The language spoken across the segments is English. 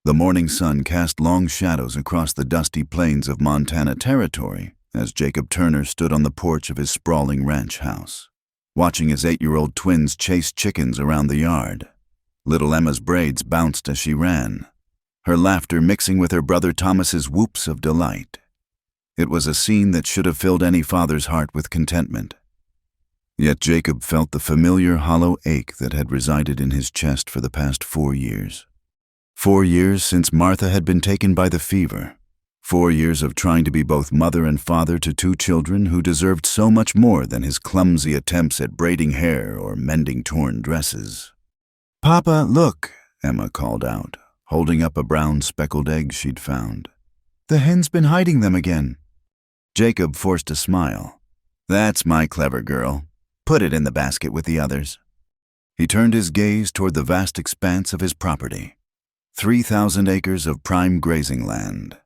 The morning sun cast long shadows across the dusty plains of Montana Territory as Jacob Turner stood on the porch of his sprawling ranch house, watching his 8-year-old twins chase chickens around the yard. Little Emma's braids bounced as she ran, her laughter mixing with her brother Thomas's whoops of delight. It was a scene that should have filled any father's heart with contentment. Yet Jacob felt the familiar hollow ache that had resided in his chest for the past 4 years. 4 years since Martha had been taken by the fever. 4 years of trying to be both mother and father to 2 children who deserved so much more than his clumsy attempts at braiding hair or mending torn dresses. "Papa, look," Emma called out, holding up a brown speckled egg she'd found. "The hen's been hiding them again." Jacob forced a smile. "That's my clever girl. Put it in the basket with the others." He turned his gaze toward the vast expanse of his property. 3,000 acres of prime grazing land,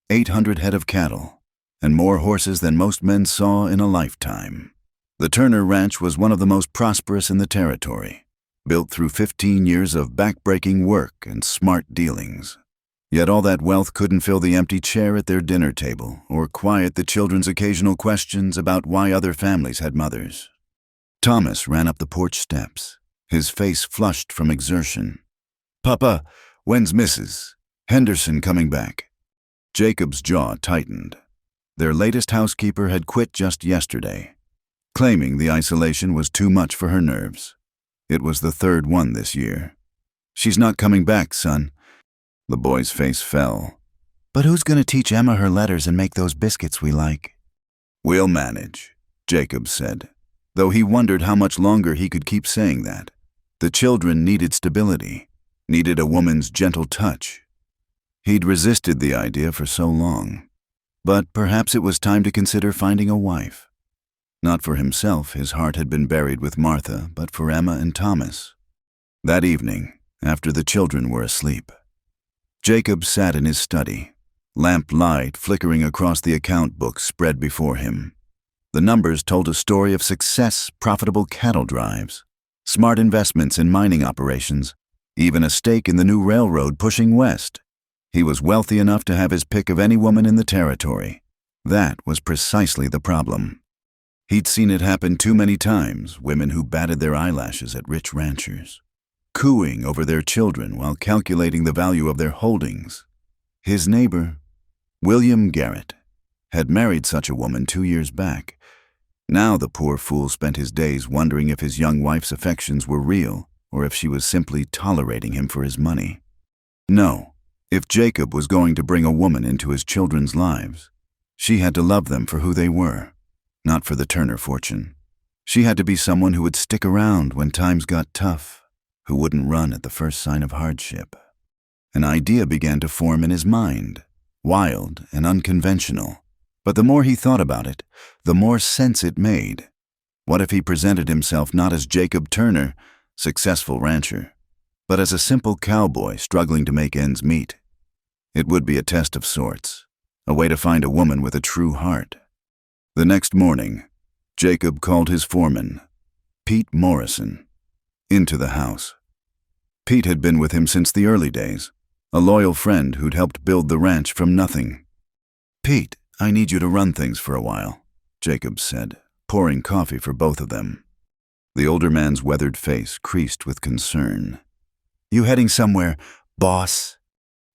800 head of cattle, and more horses than most men saw in a lifetime. The Turner Ranch was one of the most prosperous in the territory, built through 15 years of back-breaking work and smart dealings. Yet all that wealth couldn't fill the empty chair at their dinner table or quiet the children's occasional questions about why other families had mothers. Thomas ran up the porch steps, his face flushed from exertion. "Papa, when's Mrs. Henderson coming back?" Jacob's jaw tightened. Their latest housekeeper had quit just yesterday, claiming the isolation was too much for her nerves. It was the 3rd one this year. "She's not coming back, son." The boy's face fell. "But who's going to teach Emma her letters and make those biscuits we like?" "We'll manage," Jacob said, though he wondered how much longer he could keep saying that. The children needed stability, needed a woman's gentle touch. He'd resisted the idea for so long, but perhaps it was time to consider finding a wife. Not for himself, his heart had been buried with Martha, but for Emma and Thomas. That evening, after the children were asleep, Jacob sat in his study, lamp light flickering across the account books spread before him. The numbers told a story of success, profitable cattle drives, smart investments in mining operations, even a stake in the new railroad pushing west. He was wealthy enough to have his pick of any woman in the territory. That was precisely the problem. He'd seen it happen too many times, women who batted their eyelashes at rich ranchers, cooing over their children while calculating the value of their holdings. His neighbor, William Garrett, had married such a woman 2 years back. Now the poor fool spent his days wondering if his young wife's affections were real or if she was simply tolerating him for his money. No, if Jacob was going to bring a woman into his children's lives, she had to love them for who they were, not for the Turner fortune. She had to be someone who would stick around when times got tough, who wouldn't run at the first sign of hardship. An idea began to form in his mind, wild and unconventional. But the more he thought about it, the more sense it made. What if he presented himself not as Jacob Turner, successful rancher, but as a simple cowboy struggling to make ends meet? It would be a test of sorts, a way to find a woman with a true heart. The next morning, Jacob called his foreman, Pete Morrison, into the house. Pete had been with him since the early days, a loyal friend who'd helped build the ranch from nothing. "Pete, I need you to run things for a while," Jacob said, pouring coffee for both of them. The older man's weathered face creased with concern. "You heading somewhere, boss?"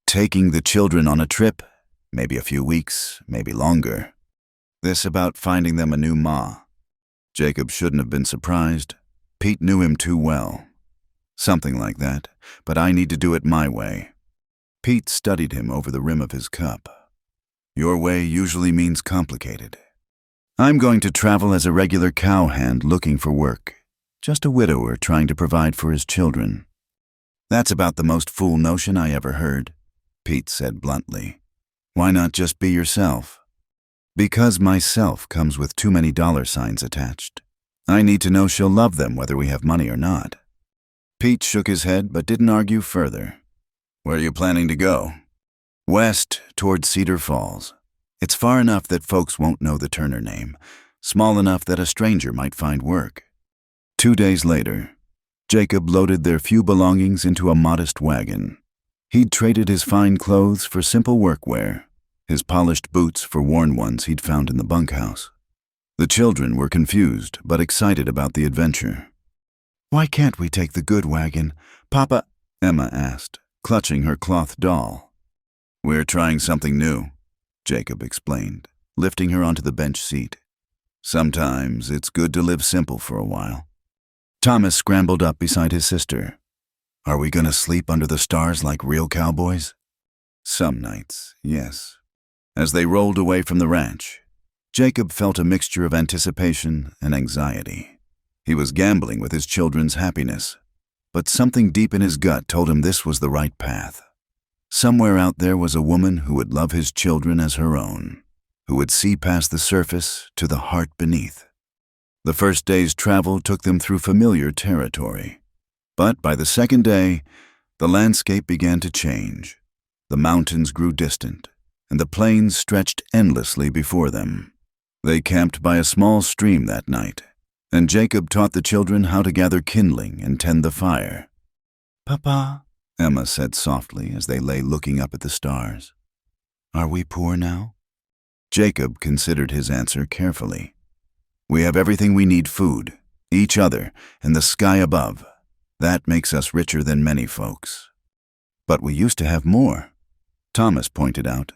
"Taking the children on a trip, maybe a few weeks, maybe longer. This about finding them a new ma." Jacob shouldn't have been surprised. Pete knew him too well. "Something like that, but I need to do it my way." Pete studied him over the rim of his cup. "Your way usually means complicated. I'm going to travel as a regular cowhand looking for work, just a widower trying to provide for his children." "That's about the most fool notion I ever heard," Pete said bluntly. "Why not just be yourself?" "Because myself comes with too many dollar signs attached. I need to know she'll love them whether we have money or not." Pete shook his head but didn't argue further. "Where are you planning to go?" "West, toward Cedar Falls. It's far enough that folks won't know the Turner name, small enough that a stranger might find work." 2 days later, Jacob loaded their few belongings into a modest wagon. He'd traded his fine clothes for simple workwear, his polished boots for worn ones he'd found in the bunkhouse. The children were confused but excited about the adventure. "Why can't we take the good wagon, Papa?" Emma asked, clutching her cloth doll. "We're trying something new," Jacob explained, lifting her onto the bench seat. "Sometimes it's good to live simple for a while." Thomas scrambled up beside his sister. "Are we going to sleep under the stars like real cowboys?" "Some nights, yes." As they rolled away from the ranch, Jacob felt a mixture of anticipation and anxiety. He was gambling with his children's happiness, but something deep in his gut told him this was the right path. Somewhere out there was a woman who would love his children as her own, who would see past the surface to the heart beneath. The first day's travel took them through familiar territory. But by the second day, the landscape began to change. The mountains grew distant, and the plains stretched endlessly before them. They camped by a small stream that night, and Jacob taught the children how to gather kindling and tend the fire. "Papa," Emma said softly as they lay looking up at the stars, "are we poor now?" Jacob considered his answer carefully. "We have everything we need: food, each other, and the sky above. That makes us richer than many folks." "But we used to have more," Thomas pointed out.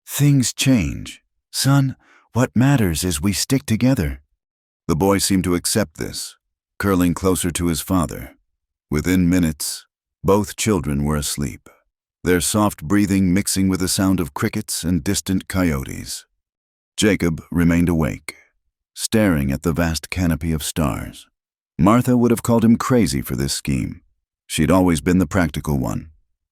"Things change. Son, what matters is we stick together." The boy seemed to accept this, curling closer to his father. Within minutes, both children were asleep, their soft breathing mixing with the sound of crickets and distant coyotes. Jacob remained awake, staring at the vast canopy of stars. Martha would have called him crazy for this scheme. She'd always been the practical one,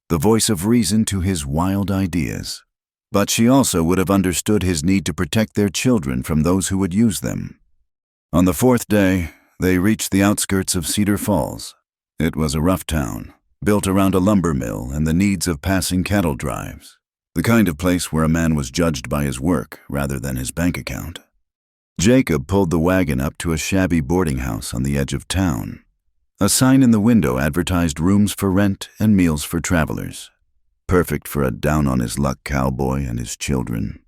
the voice of reason to his wild ideas. But she also would have understood his need to protect their children from those who would use them. On the fourth day, they reached the outskirts of Cedar Falls. It was a rough town, built around a lumber mill and the needs of passing cattle drives, the kind of place where a man was judged by his work rather than his bank account. Jacob pulled the wagon up to a shabby boarding house on the edge of town. A sign in the window advertised rooms for rent and meals for travelers, perfect for a down-on-his-luck cowboy and his children.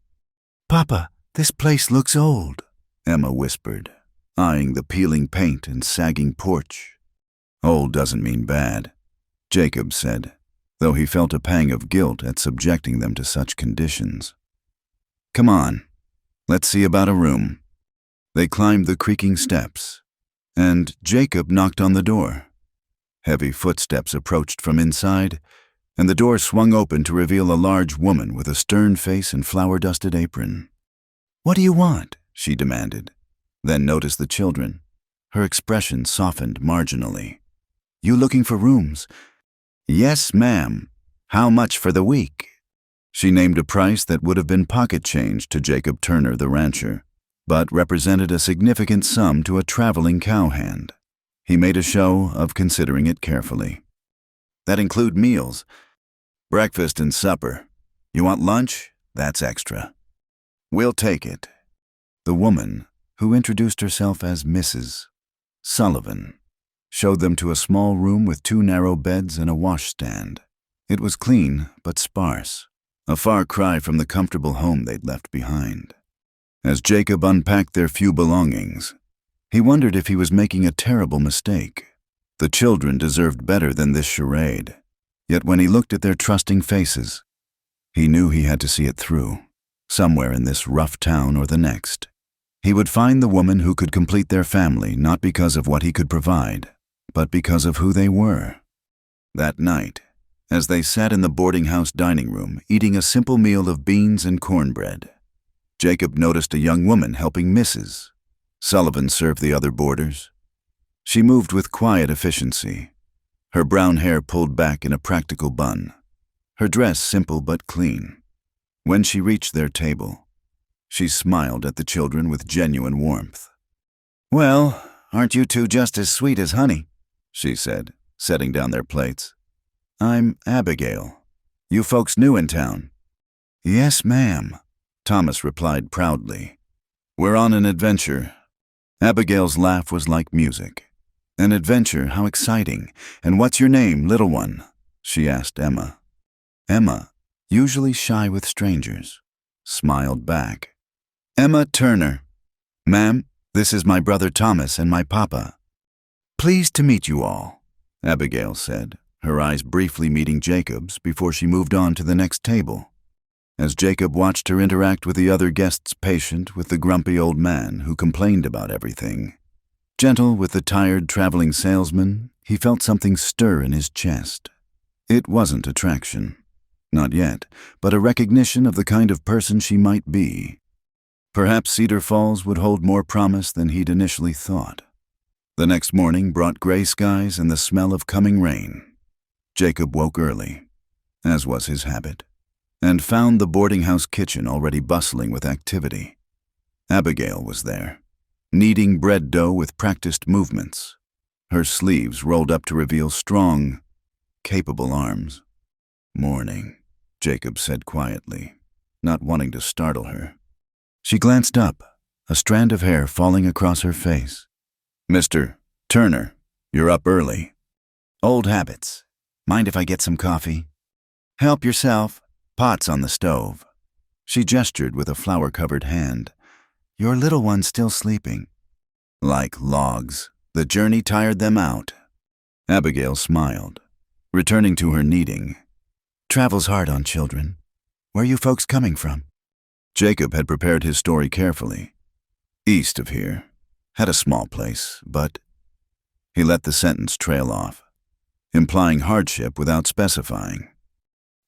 "Papa, this place looks old," Emma whispered, eyeing the peeling paint and sagging porch. "Old doesn't mean bad," Jacob said, though he felt a pang of guilt at subjecting them to such conditions. "Come on, let's see about a room." They climbed the creaking steps, and Jacob knocked on the door. Heavy footsteps approached from inside, and the door swung open to reveal a large woman with a stern face and flour-dusted apron. "What do you want?" she demanded, then noticed the children. Her expression softened marginally. "You looking for rooms?" "Yes, ma'am. How much for the week?" She named a price that would have been pocket change to Jacob Turner, the rancher, but represented a significant sum to a traveling cowhand. He made a show of considering it carefully. "That include meals. Breakfast and supper. You want lunch? That's extra." "We'll take it." The woman, who introduced herself as Mrs. Sullivan, showed them to a small room with 2 narrow beds and a washstand. It was clean but sparse, a far cry from the comfortable home they'd left behind. As Jacob unpacked their few belongings, he wondered if he was making a terrible mistake. The children deserved better than this charade. Yet when he looked at their trusting faces, he knew he had to see it through. Somewhere in this rough town or the next, he would find the woman who could complete their family, not because of what he could provide, but because of who they were. That night, as they sat in the boarding house dining room eating a simple meal of beans and cornbread, Jacob noticed a young woman helping Mrs. Sullivan serve the other boarders. She moved with quiet efficiency, her brown hair pulled back in a practical bun, her dress simple but clean. When she reached their table, she smiled at the children with genuine warmth. "Well, aren't you two just as sweet as honey?" she said, setting down their plates. "I'm Abigail. You folks new in town?" "Yes, ma'am," Thomas replied proudly. "We're on an adventure." Abigail's laugh was like music. "An adventure? How exciting. And what's your name, little one?" she asked Emma. Emma, usually shy with strangers, smiled back. Emma Turner. Ma'am, this is my brother Thomas and my papa. Pleased to meet you all, Abigail said, her eyes briefly meeting Jacob's before she moved on to the next table. As Jacob watched her interact with the other guest's patient with the grumpy old man who complained about everything, gentle with the tired traveling salesman, he felt something stir in his chest. It wasn't attraction. Not yet, but a recognition of the kind of person she might be. Perhaps Cedar Falls would hold more promise than he'd initially thought. The next morning brought gray skies and the smell of coming rain. Jacob woke early, as was his habit, and found the boarding house kitchen already bustling with activity. Abigail was there, kneading bread dough with practiced movements, her sleeves rolled up to reveal strong, capable arms. Morning, Jacob said quietly, not wanting to startle her. She glanced up, a strand of hair falling across her face. Mr. Turner, you're up early. Old habits. Mind if I get some coffee? Help yourself. Pot's on the stove. She gestured with a flour-covered hand. Your little one's still sleeping. Like logs, the journey tired them out. Abigail smiled, returning to her kneading. Travel's hard on children. Where are you folks coming from? Jacob had prepared his story carefully. East of here. Had a small place, but... He let the sentence trail off, implying hardship without specifying.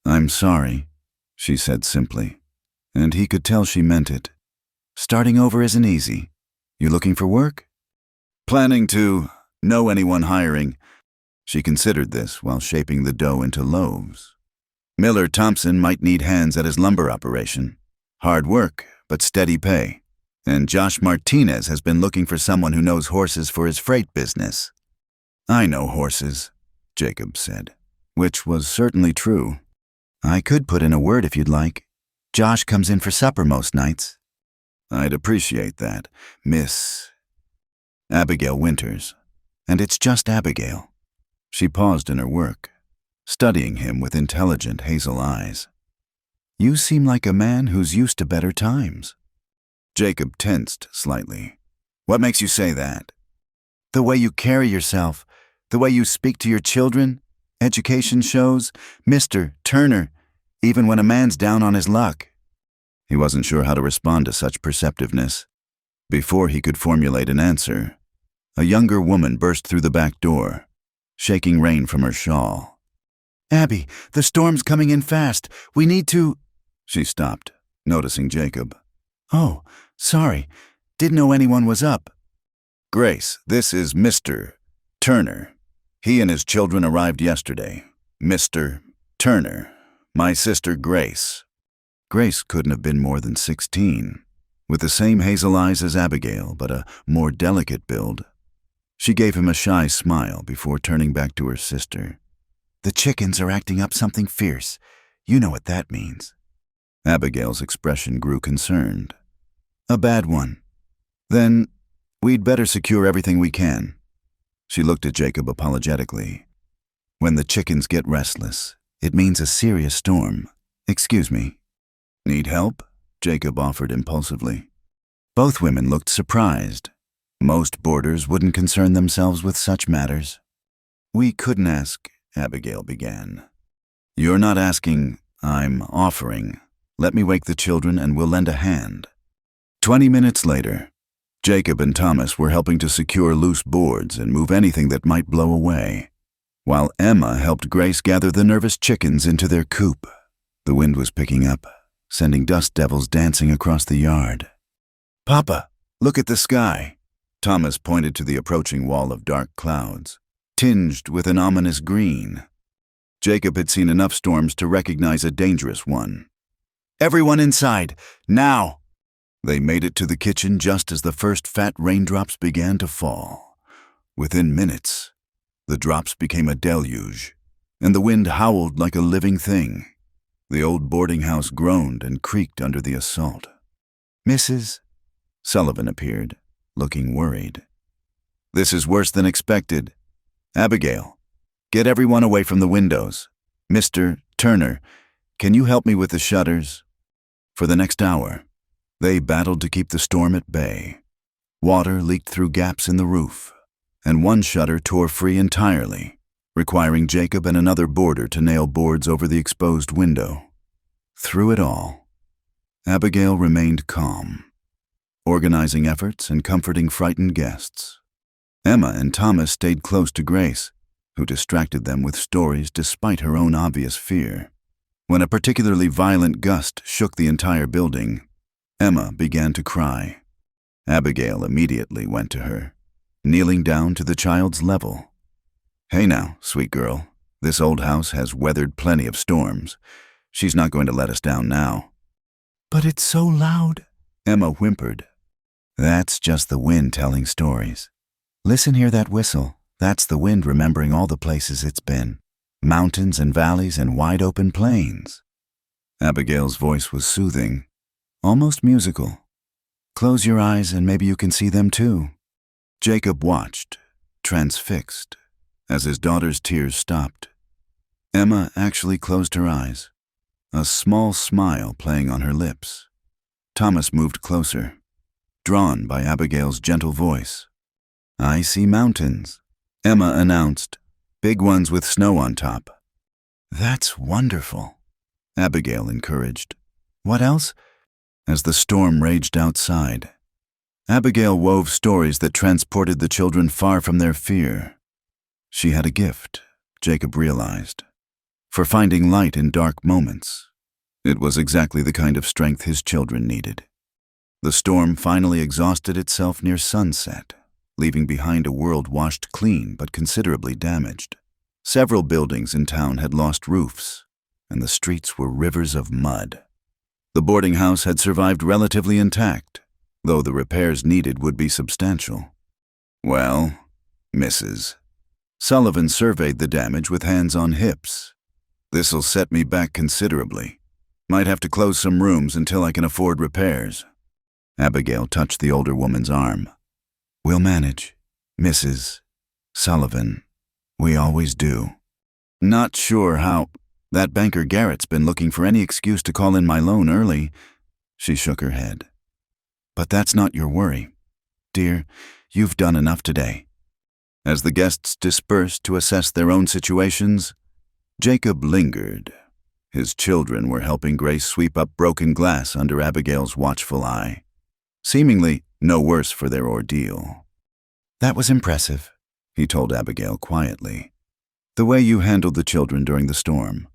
I'm sorry, she said simply, and he could tell she meant it. Starting over isn't easy. You looking for work? Planning to know anyone hiring. She considered this while shaping the dough into loaves. Miller Thompson might need hands at his lumber operation. Hard work, but steady pay. And Josh Martinez has been looking for someone who knows horses for his freight business. I know horses, Jacob said, which was certainly true. I could put in a word if you'd like. Josh comes in for supper most nights. I'd appreciate that, Miss Abigail Winters. And it's just Abigail. She paused in her work, studying him with intelligent hazel eyes. You seem like a man who's used to better times. Jacob tensed slightly. What makes you say that? The way you carry yourself, the way you speak to your children, education shows, Mr. Turner, even when a man's down on his luck. He wasn't sure how to respond to such perceptiveness. Before he could formulate an answer, a younger woman burst through the back door, shaking rain from her shawl. Abby, the storm's coming in fast. We need to... She stopped, noticing Jacob. Oh, sorry. Didn't know anyone was up. Grace, this is Mr. Turner. He and his children arrived yesterday. Mr. Turner. My sister Grace. Grace couldn't have been more than 16, with the same hazel eyes as Abigail, but a more delicate build. She gave him a shy smile before turning back to her sister. The chickens are acting up something fierce. You know what that means. Abigail's expression grew concerned. A bad one. Then, we'd better secure everything we can. She looked at Jacob apologetically. When the chickens get restless, it means a serious storm. Excuse me. Need help? Jacob offered impulsively. Both women looked surprised. Most boarders wouldn't concern themselves with such matters. We couldn't ask, Abigail began. You're not asking, I'm offering. Let me wake the children and we'll lend a hand. 20 minutes later, Jacob and Thomas were helping to secure loose boards and move anything that might blow away, while Emma helped Grace gather the nervous chickens into their coop. The wind was picking up, sending dust devils dancing across the yard. Papa, look at the sky. Thomas pointed to the approaching wall of dark clouds, tinged with an ominous green. Jacob had seen enough storms to recognize a dangerous one. Everyone inside, now! They made it to the kitchen just as the first fat raindrops began to fall. Within minutes, the drops became a deluge, and the wind howled like a living thing. The old boarding house groaned and creaked under the assault. Mrs. Sullivan appeared, looking worried. This is worse than expected. Abigail, get everyone away from the windows. Mr. Turner, can you help me with the shutters?" For the next hour, they battled to keep the storm at bay. Water leaked through gaps in the roof, and one shutter tore free entirely, requiring Jacob and another boarder to nail boards over the exposed window. Through it all, Abigail remained calm, organizing efforts and comforting frightened guests. Emma and Thomas stayed close to Grace, who distracted them with stories despite her own obvious fear. When a particularly violent gust shook the entire building, Emma began to cry. Abigail immediately went to her, kneeling down to the child's level. "Hey now, sweet girl, this old house has weathered plenty of storms. She's not going to let us down now." "But it's so loud," Emma whimpered. "That's just the wind telling stories. Listen, hear that whistle. That's the wind remembering all the places it's been. Mountains and valleys and wide open plains." Abigail's voice was soothing, almost musical. "Close your eyes and maybe you can see them too." Jacob watched, transfixed, as his daughter's tears stopped. Emma actually closed her eyes, a small smile playing on her lips. Thomas moved closer, drawn by Abigail's gentle voice. "I see mountains," Emma announced, "big ones with snow on top." "That's wonderful," Abigail encouraged. "What else?" As the storm raged outside, Abigail wove stories that transported the children far from their fear. She had a gift, Jacob realized, for finding light in dark moments. It was exactly the kind of strength his children needed. The storm finally exhausted itself near sunset, leaving behind a world washed clean but considerably damaged. Several buildings in town had lost roofs, and the streets were rivers of mud. The boarding house had survived relatively intact, though the repairs needed would be substantial. "Well, Mrs." Sullivan surveyed the damage with hands on hips. "This'll set me back considerably. Might have to close some rooms until I can afford repairs." Abigail touched the older woman's arm. "We'll manage, Mrs. Sullivan. We always do." "Not sure how. That banker Garrett's been looking for any excuse to call in my loan early." She shook her head. "But that's not your worry. Dear, you've done enough today." As the guests dispersed to assess their own situations, Jacob lingered. His children were helping Grace sweep up broken glass under Abigail's watchful eye, seemingly no worse for their ordeal. "That was impressive," he told Abigail quietly. "The way you handled the children during the storm."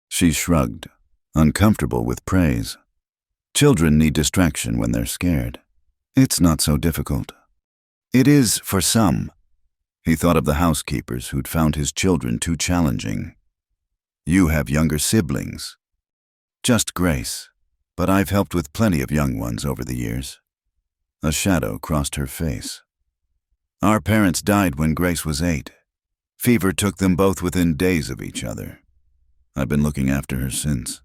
She shrugged, uncomfortable with praise. Children need distraction when they're scared. It's not so difficult. It is for some. He thought of the housekeepers who'd found his children too challenging. "You have younger siblings." "Just Grace, but I've helped with plenty of young ones over the years." A shadow crossed her face. "Our parents died when Grace was 8. Fever took them both within days of each other. I've been looking after her since."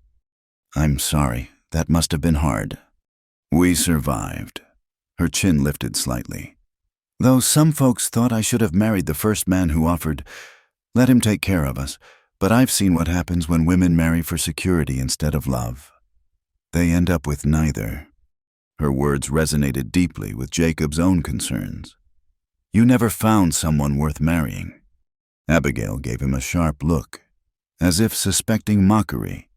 "I'm sorry. That must have been hard." "We survived." Her chin lifted slightly. "Though some folks thought I should have married the first man who offered, let him take care of us, but I've seen what happens when women marry for security instead of love. They end up with neither." Her words resonated deeply with Jacob's own concerns. "You never found someone worth marrying." Abigail gave him a sharp look, as if suspecting mockery,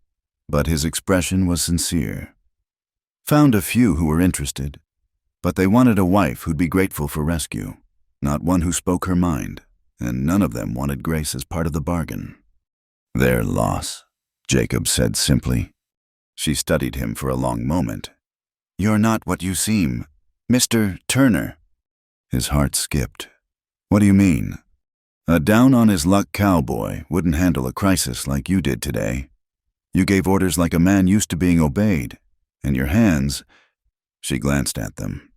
but his expression was sincere. "Found a few who were interested, but they wanted a wife who'd be grateful for rescue, not one who spoke her mind, and none of them wanted Grace as part of the bargain." "Their loss," Jacob said simply. She studied him for a long moment. "You're not what you seem, Mr. Turner." His heart skipped. "What do you mean?" "A down-on-his-luck cowboy wouldn't handle a crisis like you did today. You gave orders like a man used to being obeyed, and your hands—" She glanced at them.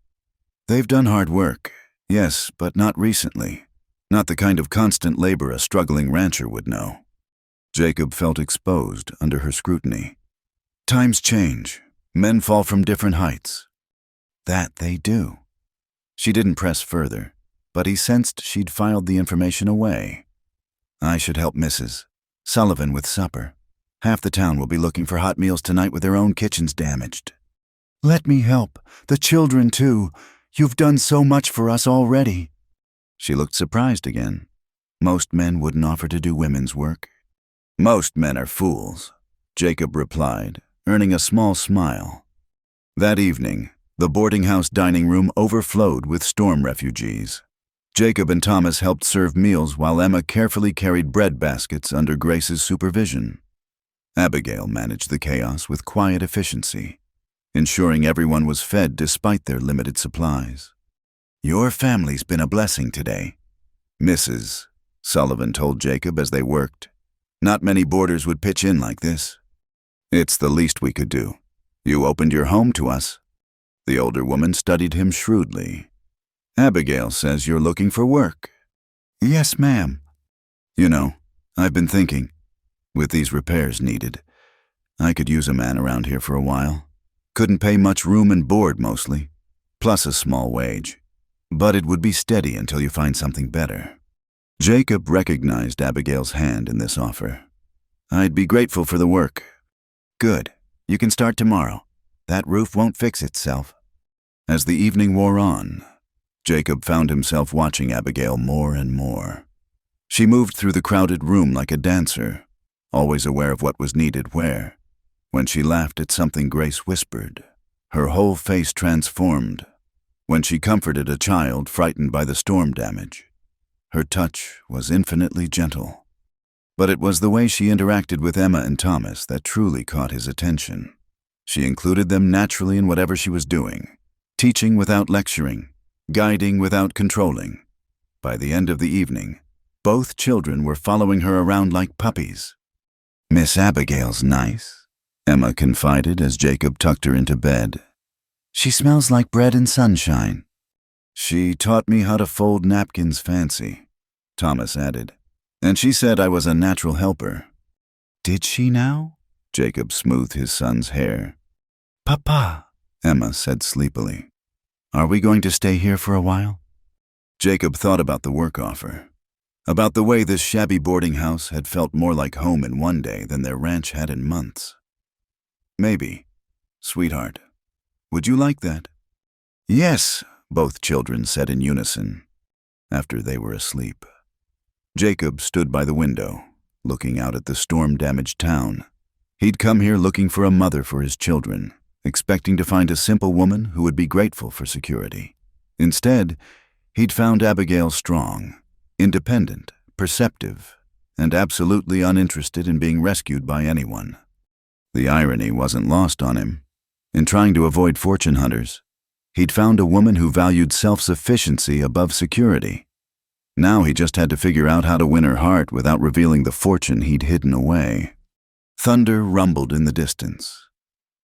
"They've done hard work, yes, but not recently. Not the kind of constant labor a struggling rancher would know." Jacob felt exposed under her scrutiny. "Times change. Men fall from different heights." "That they do." She didn't press further, but he sensed she'd filed the information away. "I should help Mrs. Sullivan with supper. Half the town will be looking for hot meals tonight with their own kitchens damaged. Let me help. The children, too. You've done so much for us already. She looked surprised again. Most men wouldn't offer to do women's work. Most men are fools, Jacob replied, earning a small smile. That evening, the boarding house dining room overflowed with storm refugees. Jacob and Thomas helped serve meals while Emma carefully carried bread baskets under Grace's supervision. Abigail managed the chaos with quiet efficiency, ensuring everyone was fed despite their limited supplies. Your family's been a blessing today, Mrs. Sullivan told Jacob as they worked. Not many boarders would pitch in like this. It's the least we could do. You opened your home to us. The older woman studied him shrewdly. Abigail says you're looking for work. Yes, ma'am. You know, I've been thinking, with these repairs needed, I could use a man around here for a while. Couldn't pay much room and board mostly, plus a small wage. But it would be steady until you find something better. Jacob recognized Abigail's hand in this offer. I'd be grateful for the work. Good. You can start tomorrow. That roof won't fix itself. As the evening wore on, Jacob found himself watching Abigail more and more. She moved through the crowded room like a dancer, always aware of what was needed where. When she laughed at something Grace whispered, her whole face transformed. When she comforted a child frightened by the storm damage, her touch was infinitely gentle. But it was the way she interacted with Emma and Thomas that truly caught his attention. She included them naturally in whatever she was doing, teaching without lecturing, guiding without controlling. By the end of the evening, both children were following her around like puppies. Miss Abigail's nice, Emma confided as Jacob tucked her into bed. She smells like bread and sunshine. She taught me how to fold napkins fancy, Thomas added. And she said I was a natural helper. Did she now? Jacob smoothed his son's hair. Papa, Emma said sleepily. Are we going to stay here for a while? Jacob thought about the work offer, about the way this shabby boarding house had felt more like home in one day than their ranch had in months. Maybe, sweetheart. Would you like that? Yes, both children said in unison, after they were asleep. Jacob stood by the window, looking out at the storm-damaged town. He'd come here looking for a mother for his children, expecting to find a simple woman who would be grateful for security. Instead, he'd found Abigail strong, independent, perceptive, and absolutely uninterested in being rescued by anyone. The irony wasn't lost on him. In trying to avoid fortune hunters, he'd found a woman who valued self-sufficiency above security. Now he just had to figure out how to win her heart without revealing the fortune he'd hidden away. Thunder rumbled in the distance,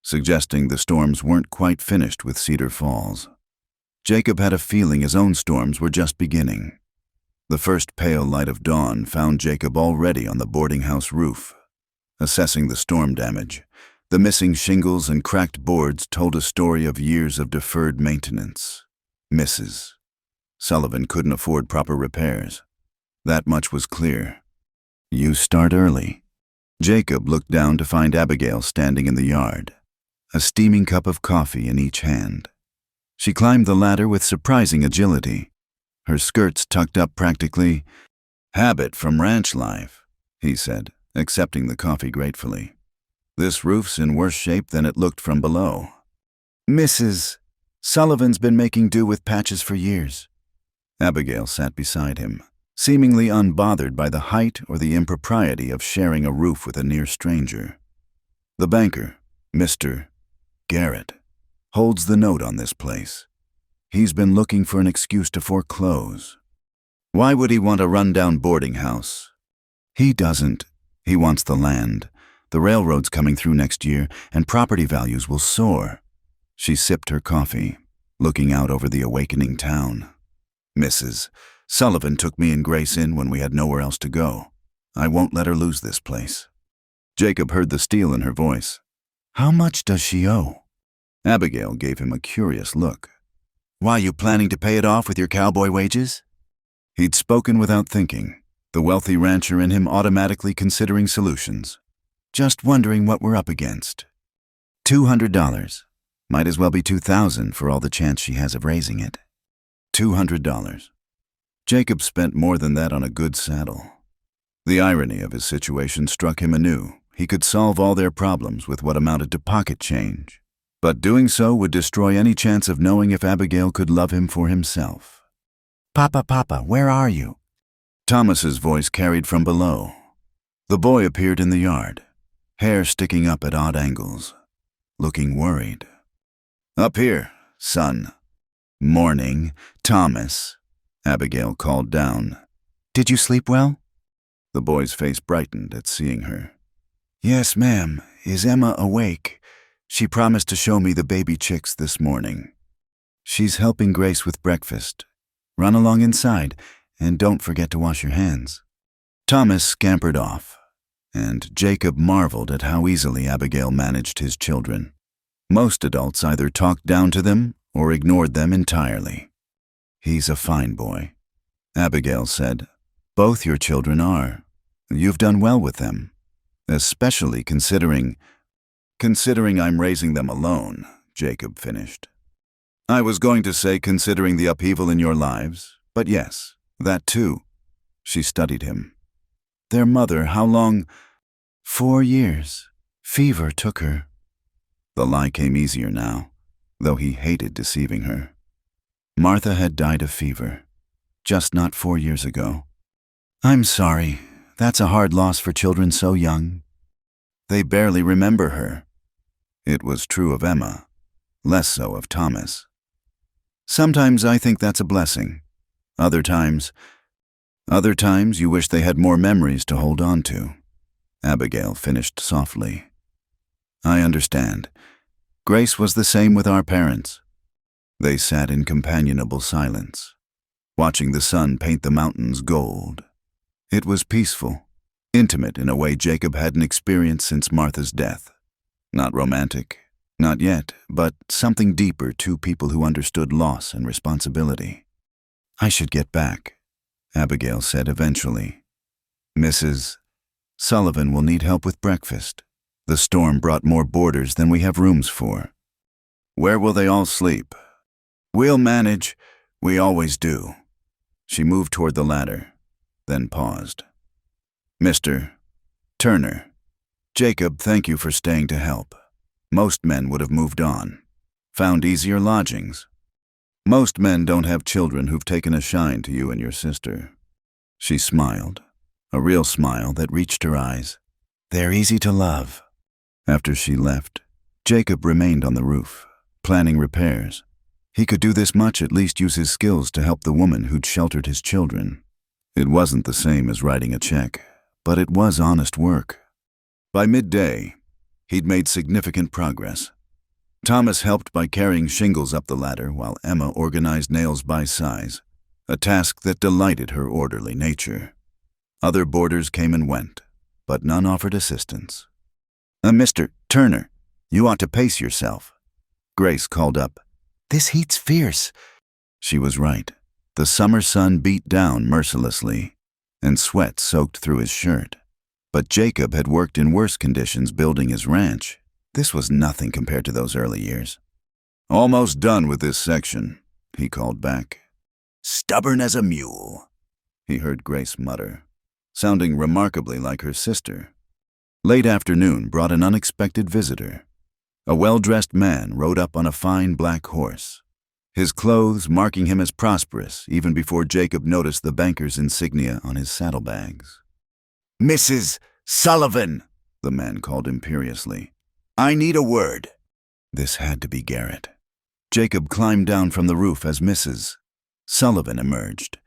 suggesting the storms weren't quite finished with Cedar Falls. Jacob had a feeling his own storms were just beginning. The first pale light of dawn found Jacob already on the boarding house roof. Assessing the storm damage, the missing shingles and cracked boards told a story of years of deferred maintenance. Mrs. Sullivan couldn't afford proper repairs. That much was clear. You start early. Jacob looked down to find Abigail standing in the yard, a steaming cup of coffee in each hand. She climbed the ladder with surprising agility, her skirts tucked up practically. Habit from ranch life, he said, accepting the coffee gratefully. This roof's in worse shape than it looked from below. Mrs. Sullivan's been making do with patches for years. Abigail sat beside him, seemingly unbothered by the height or the impropriety of sharing a roof with a near stranger. The banker, Mr. Garrett, holds the note on this place. He's been looking for an excuse to foreclose. Why would he want a rundown boarding house? He doesn't. He wants the land. The railroad's coming through next year, and property values will soar. She sipped her coffee, looking out over the awakening town. Mrs. Sullivan took me and Grace in when we had nowhere else to go. I won't let her lose this place. Jacob heard the steel in her voice. How much does she owe? Abigail gave him a curious look. Why, you planning to pay it off with your cowboy wages? He'd spoken without thinking, the wealthy rancher in him automatically considering solutions. Just wondering what we're up against. $200. Might as well be $2,000 for all the chance she has of raising it. $200. Jacob spent more than that on a good saddle. The irony of his situation struck him anew. He could solve all their problems with what amounted to pocket change, but doing so would destroy any chance of knowing if Abigail could love him for himself. Papa, where are you? Thomas's voice carried from below. The boy appeared in the yard, hair sticking up at odd angles, looking worried. Up here, son. Morning, Thomas, Abigail called down. Did you sleep well? The boy's face brightened at seeing her. Yes, ma'am. Is Emma awake? She promised to show me the baby chicks this morning. She's helping Grace with breakfast. Run along inside, and don't forget to wash your hands. Thomas scampered off, and Jacob marveled at how easily Abigail managed his children. Most adults either talked down to them or ignored them entirely. He's a fine boy, Abigail said. Both your children are. You've done well with them, especially considering I'm raising them alone, Jacob finished. I was going to say considering the upheaval in your lives, but yes, that too. She studied him. Their mother, how long? 4 years. Fever took her. The lie came easier now, though he hated deceiving her. Martha had died of fever, just not 4 years ago. I'm sorry. That's a hard loss for children so young. They barely remember her. It was true of Emma, less so of Thomas. Sometimes I think that's a blessing. Other times you wish they had more memories to hold on to. Abigail finished softly. I understand. Grace was the same with our parents. They sat in companionable silence, watching the sun paint the mountains gold. It was peaceful, intimate in a way Jacob hadn't experienced since Martha's death. Not romantic, not yet, but something deeper, two people who understood loss and responsibility. I should get back, Abigail said eventually. Mrs. Sullivan will need help with breakfast. The storm brought more boarders than we have rooms for. Where will they all sleep? We'll manage. We always do. She moved toward the ladder, then paused. Mr. Turner. Jacob, thank you for staying to help. Most men would have moved on, found easier lodgings. Most men don't have children who've taken a shine to you and your sister. She smiled, a real smile that reached her eyes. They're easy to love. After she left, Jacob remained on the roof, planning repairs. He could do this much, at least use his skills to help the woman who'd sheltered his children. It wasn't the same as writing a check, but it was honest work. By midday, he'd made significant progress. Thomas helped by carrying shingles up the ladder while Emma organized nails by size, a task that delighted her orderly nature. Other boarders came and went, but none offered assistance. Mr. Turner, you ought to pace yourself. Grace called up. This heat's fierce. She was right. The summer sun beat down mercilessly, and sweat soaked through his shirt. But Jacob had worked in worse conditions building his ranch. This was nothing compared to those early years. Almost done with this section, he called back. Stubborn as a mule, he heard Grace mutter, sounding remarkably like her sister. Late afternoon brought an unexpected visitor. A well-dressed man rode up on a fine black horse, his clothes marking him as prosperous even before Jacob noticed the banker's insignia on his saddlebags. Mrs. Sullivan, the man called imperiously. I need a word. This had to be Garrett. Jacob climbed down from the roof as Mrs. Sullivan emerged,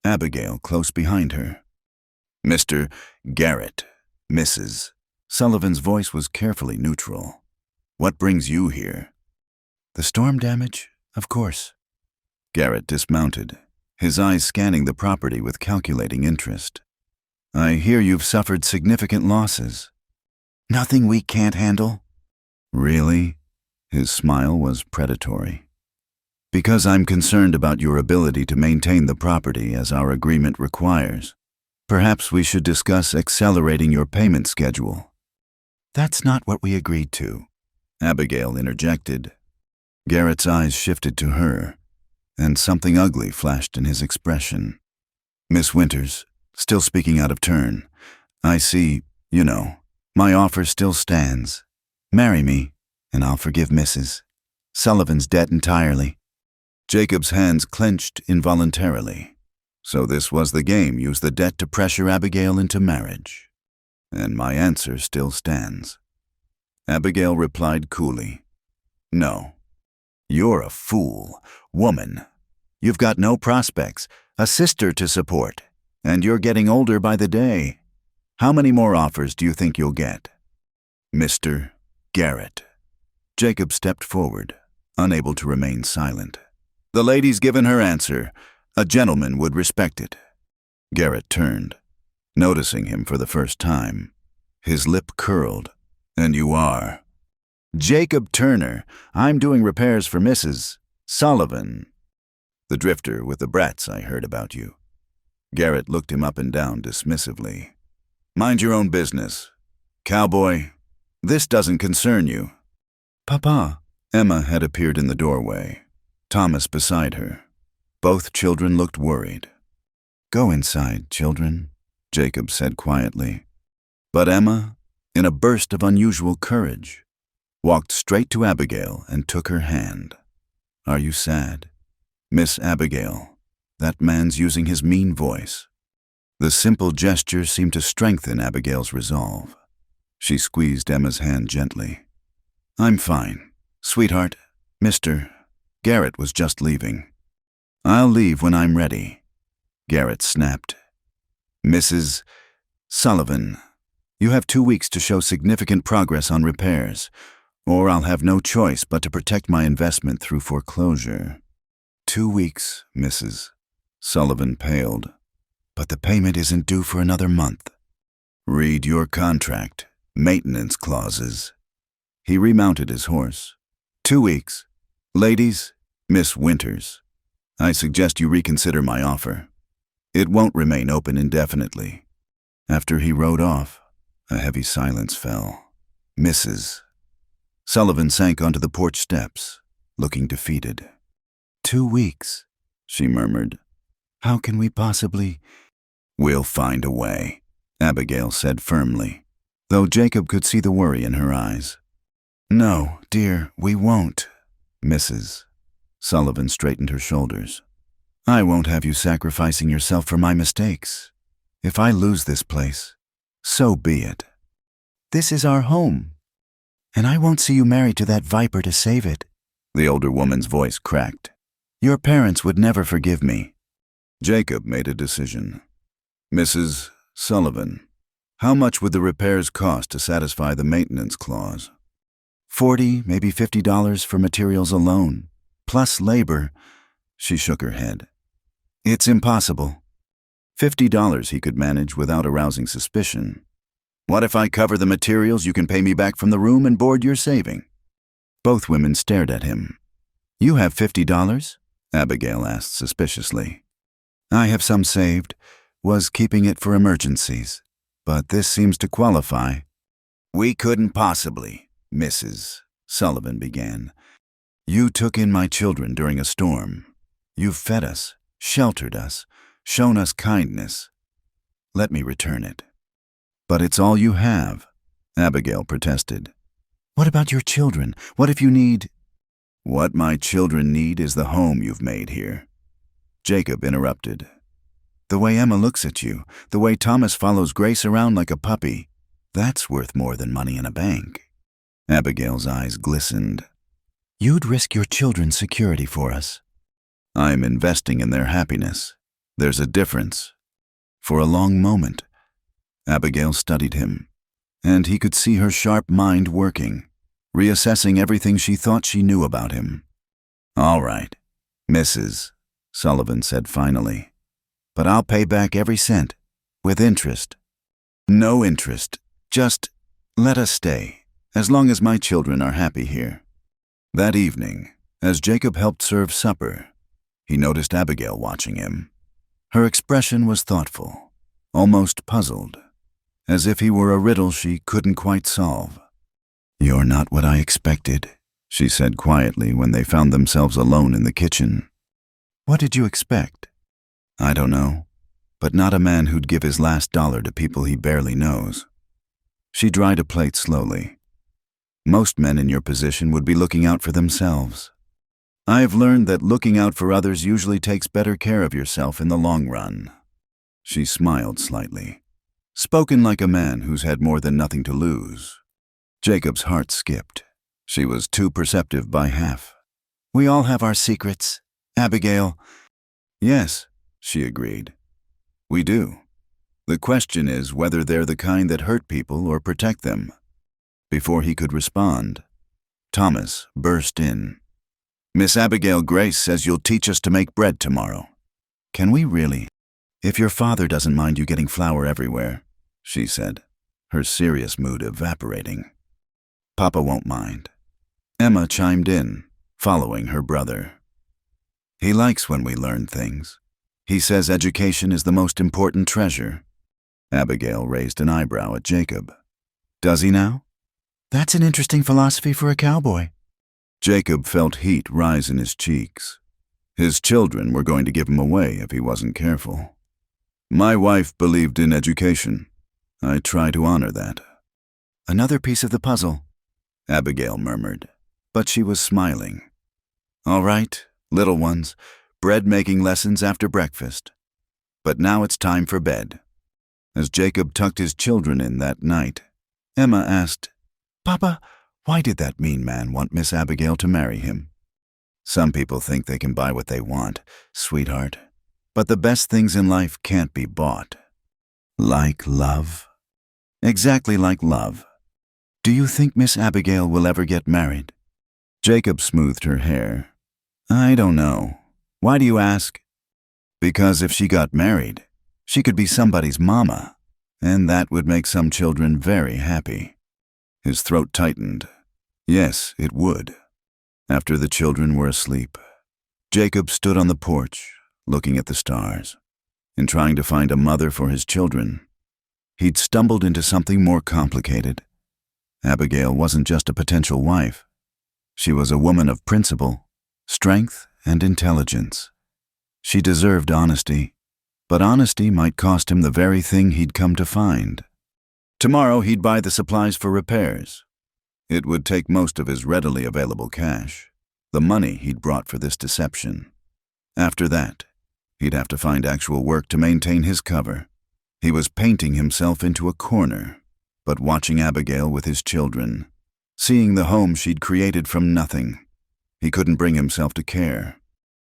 Abigail close behind her. Mr. Garrett, Mrs. Sullivan's voice was carefully neutral. What brings you here? The storm damage, of course. Garrett dismounted, his eyes scanning the property with calculating interest. I hear you've suffered significant losses. Nothing we can't handle? Really? His smile was predatory. Because I'm concerned about your ability to maintain the property as our agreement requires. Perhaps we should discuss accelerating your payment schedule. That's not what we agreed to, Abigail interjected. Garrett's eyes shifted to her, and something ugly flashed in his expression. Miss Winters, still speaking out of turn, I see, my offer still stands. Marry me, and I'll forgive Mrs. Sullivan's debt entirely. Jacob's hands clenched involuntarily. So this was the game, use the debt to pressure Abigail into marriage. And my answer still stands. Abigail replied coolly, No. You're a fool, woman. You've got no prospects, a sister to support, and you're getting older by the day. How many more offers do you think you'll get? Mr. Garrett. Jacob stepped forward, unable to remain silent. The lady's given her answer. A gentleman would respect it. Garrett turned, noticing him for the first time. His lip curled. And you are? Jacob Turner. I'm doing repairs for Mrs. Sullivan. The drifter with the brats I heard about you. Garrett looked him up and down dismissively. Mind your own business. Cowboy, this doesn't concern you. Papa. Emma had appeared in the doorway, Thomas beside her. Both children looked worried. Go inside, children, Jacob said quietly. But Emma, in a burst of unusual courage, walked straight to Abigail and took her hand. Are you sad? Miss Abigail, that man's using his mean voice. The simple gesture seemed to strengthen Abigail's resolve. She squeezed Emma's hand gently. I'm fine, sweetheart. Mr. Garrett was just leaving. I'll leave when I'm ready. Garrett snapped. Mrs. Sullivan, you have 2 weeks to show significant progress on repairs, or I'll have no choice but to protect my investment through foreclosure. 2 weeks, Mrs. Sullivan paled. But the payment isn't due for another month. Read your contract, maintenance clauses. He remounted his horse. 2 weeks. Ladies, Miss Winters, I suggest you reconsider my offer. It won't remain open indefinitely. After he rode off, a heavy silence fell. Mrs. Sullivan sank onto the porch steps, looking defeated. 2 weeks, she murmured. How can we possibly... We'll find a way, Abigail said firmly, though Jacob could see the worry in her eyes. No, dear, we won't, Mrs. Sullivan straightened her shoulders. I won't have you sacrificing yourself for my mistakes. If I lose this place, so be it. This is our home, and I won't see you married to that viper to save it. The older woman's voice cracked. Your parents would never forgive me. Jacob made a decision. Mrs. Sullivan, how much would the repairs cost to satisfy the maintenance clause? $40, maybe $50 for materials alone, plus labor. She shook her head. It's impossible. $50 he could manage without arousing suspicion. What if I cover the materials you can pay me back from the room and board you're saving? Both women stared at him. You have $50? Abigail asked suspiciously. I have some saved. Was keeping it for emergencies, but this seems to qualify. We couldn't possibly, Mrs. Sullivan began. You took in my children during a storm. You've fed us, sheltered us, shown us kindness. Let me return it. But it's all you have, Abigail protested. What about your children? What if you need... What my children need is the home you've made here. Jacob interrupted. The way Emma looks at you, the way Thomas follows Grace around like a puppy, that's worth more than money in a bank. Abigail's eyes glistened. You'd risk your children's security for us. I'm investing in their happiness. There's a difference. For a long moment, Abigail studied him, and he could see her sharp mind working, reassessing everything she thought she knew about him. All right, Mrs. Sullivan said finally. But I'll pay back every cent, with interest. No interest, just let us stay, as long as my children are happy here. That evening, as Jacob helped serve supper, he noticed Abigail watching him. Her expression was thoughtful, almost puzzled, as if he were a riddle she couldn't quite solve. "You're not what I expected," she said quietly when they found themselves alone in the kitchen. "What did you expect?" "I don't know, but not a man who'd give his last dollar to people he barely knows." She dried a plate slowly. "Most men in your position would be looking out for themselves. I've learned that looking out for others usually takes better care of yourself in the long run." She smiled slightly. Spoken like a man who's had more than nothing to lose. Jacob's heart skipped. She was too perceptive by half. "We all have our secrets, Abigail." "Yes," she agreed. "We do. The question is whether they're the kind that hurt people or protect them." Before he could respond, Thomas burst in. "Miss Abigail Grace says you'll teach us to make bread tomorrow." "Can we really?" "If your father doesn't mind you getting flour everywhere," she said, her serious mood evaporating. "Papa won't mind." Emma chimed in, following her brother. "He likes when we learn things. He says education is the most important treasure." Abigail raised an eyebrow at Jacob. "Does he now?" "That's an interesting philosophy for a cowboy." Jacob felt heat rise in his cheeks. His children were going to give him away if he wasn't careful. "My wife believed in education. I try to honor that." "Another piece of the puzzle," Abigail murmured, but she was smiling. "All right, little ones, bread-making lessons after breakfast. But now it's time for bed." As Jacob tucked his children in that night, Emma asked, "Papa, why did that mean man want Miss Abigail to marry him?" "Some people think they can buy what they want, sweetheart. But the best things in life can't be bought." "Like love?" "Exactly like love. Do you think Miss Abigail will ever get married?" Jacob smoothed her hair. "I don't know. Why do you ask?" "Because if she got married, she could be somebody's mama, and that would make some children very happy." His throat tightened. Yes, it would. After the children were asleep, Jacob stood on the porch, looking at the stars, and trying to find a mother for his children. He'd stumbled into something more complicated. Abigail wasn't just a potential wife. She was a woman of principle, strength, and intelligence. She deserved honesty, but honesty might cost him the very thing he'd come to find. Tomorrow he'd buy the supplies for repairs. It would take most of his readily available cash, the money he'd brought for this deception. After that, he'd have to find actual work to maintain his cover. He was painting himself into a corner, but watching Abigail with his children, seeing the home she'd created from nothing, he couldn't bring himself to care.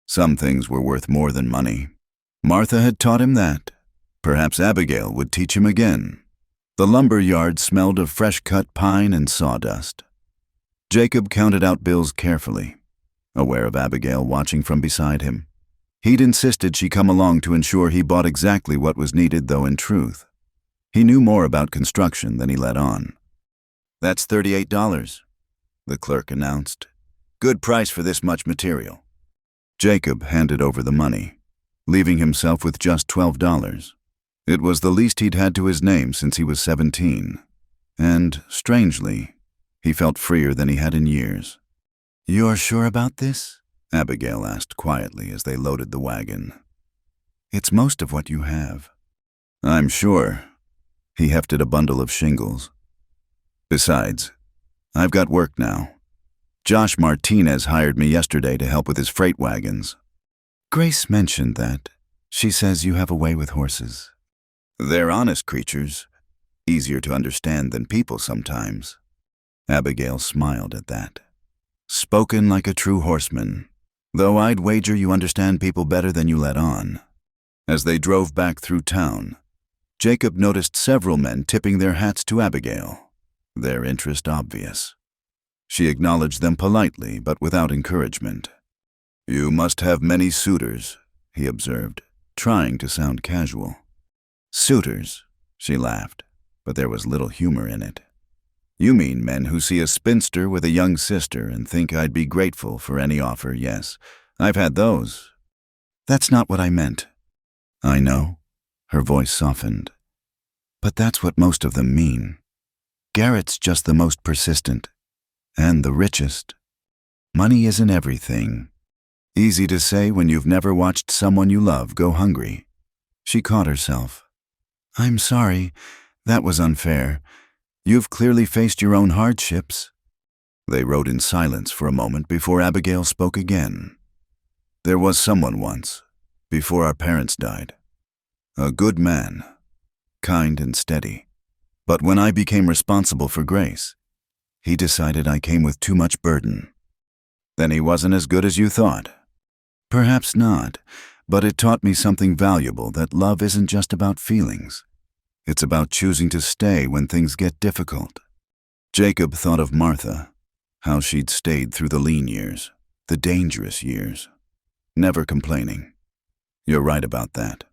Some things were worth more than money. Martha had taught him that. Perhaps Abigail would teach him again. The lumber yard smelled of fresh-cut pine and sawdust. Jacob counted out bills carefully, aware of Abigail watching from beside him. He'd insisted she come along to ensure he bought exactly what was needed, though in truth, he knew more about construction than he let on. "That's $38, the clerk announced. "Good price for this much material." Jacob handed over the money, leaving himself with just $12. It was the least he'd had to his name since he was 17, and, strangely, he felt freer than he had in years. "You're sure about this?" Abigail asked quietly as they loaded the wagon. "It's most of what you have." "I'm sure." He hefted a bundle of shingles. "Besides, I've got work now. Josh Martinez hired me yesterday to help with his freight wagons." "Grace mentioned that. She says you have a way with horses." "They're honest creatures, easier to understand than people sometimes." Abigail smiled at that. "Spoken like a true horseman, though I'd wager you understand people better than you let on." As they drove back through town, Jacob noticed several men tipping their hats to Abigail, their interest obvious. She acknowledged them politely, but without encouragement. "You must have many suitors," he observed, trying to sound casual. "Suitors," she laughed, but there was little humor in it. "You mean men who see a spinster with a young sister and think I'd be grateful for any offer, yes. I've had those." "That's not what I meant." "I know." Her voice softened. "But that's what most of them mean." Garrett's just the most persistent. And the richest. Money isn't everything. Easy to say when you've never watched someone you love go hungry. She caught herself. I'm sorry. That was unfair. You've clearly faced your own hardships. They rode in silence for a moment before Abigail spoke again. There was someone once, before our parents died. A good man, kind and steady. But when I became responsible for Grace, he decided I came with too much burden. Then he wasn't as good as you thought. Perhaps not, but it taught me something valuable, that love isn't just about feelings. It's about choosing to stay when things get difficult. Jacob thought of Martha, how she'd stayed through the lean years, the dangerous years, never complaining. You're right about that.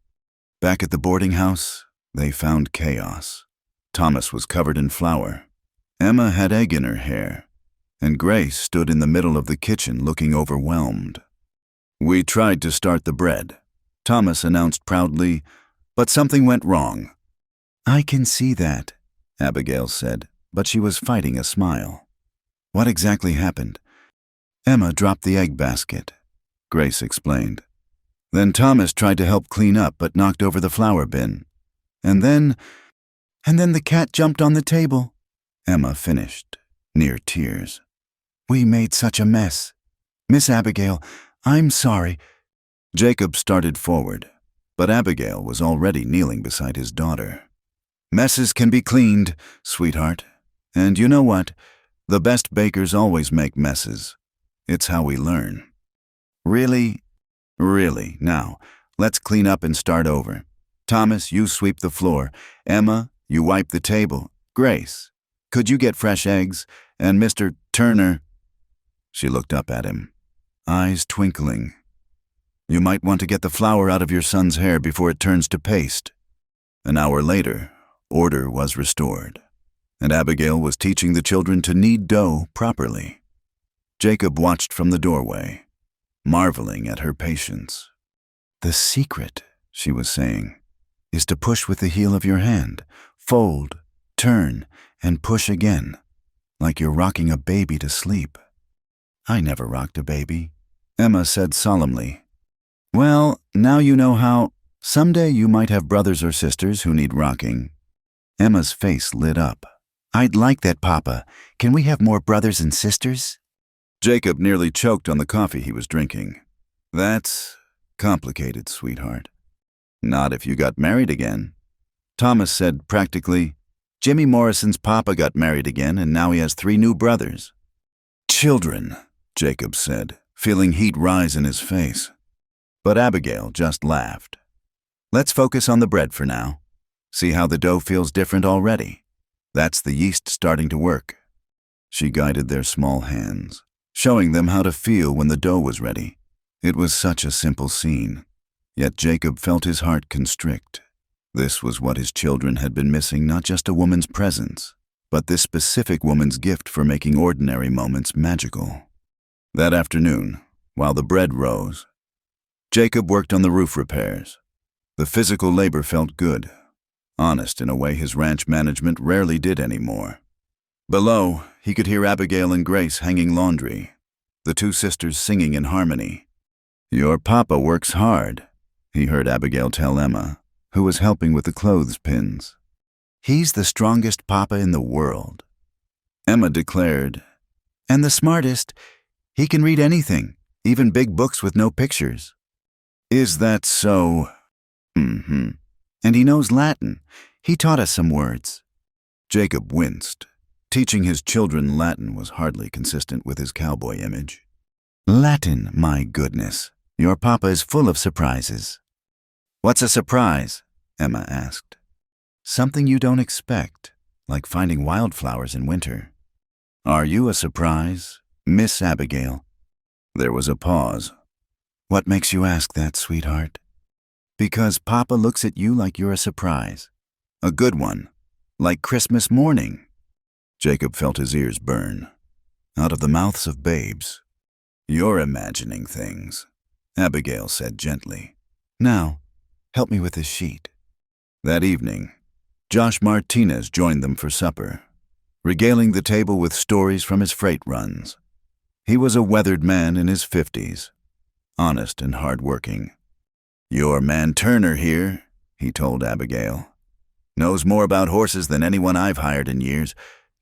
Back at the boarding house, they found chaos. Thomas was covered in flour. Emma had egg in her hair, and Grace stood in the middle of the kitchen looking overwhelmed. We tried to start the bread, Thomas announced proudly, but something went wrong. I can see that, Abigail said, but she was fighting a smile. What exactly happened? Emma dropped the egg basket, Grace explained. Then Thomas tried to help clean up but knocked over the flour bin. And then the cat jumped on the table, Emma finished, near tears. We made such a mess. Miss Abigail, I'm sorry. Jacob started forward, but Abigail was already kneeling beside his daughter. Messes can be cleaned, sweetheart. And you know what? The best bakers always make messes. It's how we learn. Really? Really. Now, let's clean up and start over. Thomas, you sweep the floor. Emma, you wipe the table. Grace, could you get fresh eggs? And Mr. Turner. She looked up at him, eyes twinkling. You might want to get the flour out of your son's hair before it turns to paste. An hour later, order was restored, and Abigail was teaching the children to knead dough properly. Jacob watched from the doorway, marveling at her patience. The secret, she was saying, is to push with the heel of your hand, fold, turn, and push again, like you're rocking a baby to sleep. I never rocked a baby, Emma said solemnly. Well, now you know how. Someday you might have brothers or sisters who need rocking. Emma's face lit up. I'd like that, Papa. Can we have more brothers and sisters? Jacob nearly choked on the coffee he was drinking. That's complicated, sweetheart. Not if you got married again. Thomas said practically, Jimmy Morrison's papa got married again and now he has 3 new brothers. Children, Jacob said, feeling heat rise in his face. But Abigail just laughed. Let's focus on the bread for now. See how the dough feels different already? That's the yeast starting to work. She guided their small hands, showing them how to feel when the dough was ready. It was such a simple scene, yet Jacob felt his heart constrict. This was what his children had been missing, not just a woman's presence, but this specific woman's gift for making ordinary moments magical. That afternoon, while the bread rose, Jacob worked on the roof repairs. The physical labor felt good, honest in a way his ranch management rarely did anymore. Below, he could hear Abigail and Grace hanging laundry, the 2 sisters singing in harmony. Your papa works hard, he heard Abigail tell Emma, who was helping with the clothes pins. He's the strongest papa in the world, Emma declared. And the smartest. He can read anything, even big books with no pictures. Is that so? Mm-hmm. And he knows Latin. He taught us some words. Jacob winced. Teaching his children Latin was hardly consistent with his cowboy image. Latin, my goodness. Your papa is full of surprises. What's a surprise? Emma asked. Something you don't expect, like finding wildflowers in winter. Are you a surprise, Miss Abigail? There was a pause. What makes you ask that, sweetheart? Because Papa looks at you like you're a surprise. A good one, like Christmas morning. Jacob felt his ears burn. Out of the mouths of babes. You're imagining things, Abigail said gently. Now, help me with this sheet. That evening, Josh Martinez joined them for supper. regaling the table with stories from his freight runs. He was a weathered man in his 50s, honest and hard-working. "Your man Turner here," he told Abigail. "Knows more about horses than anyone I've hired in years.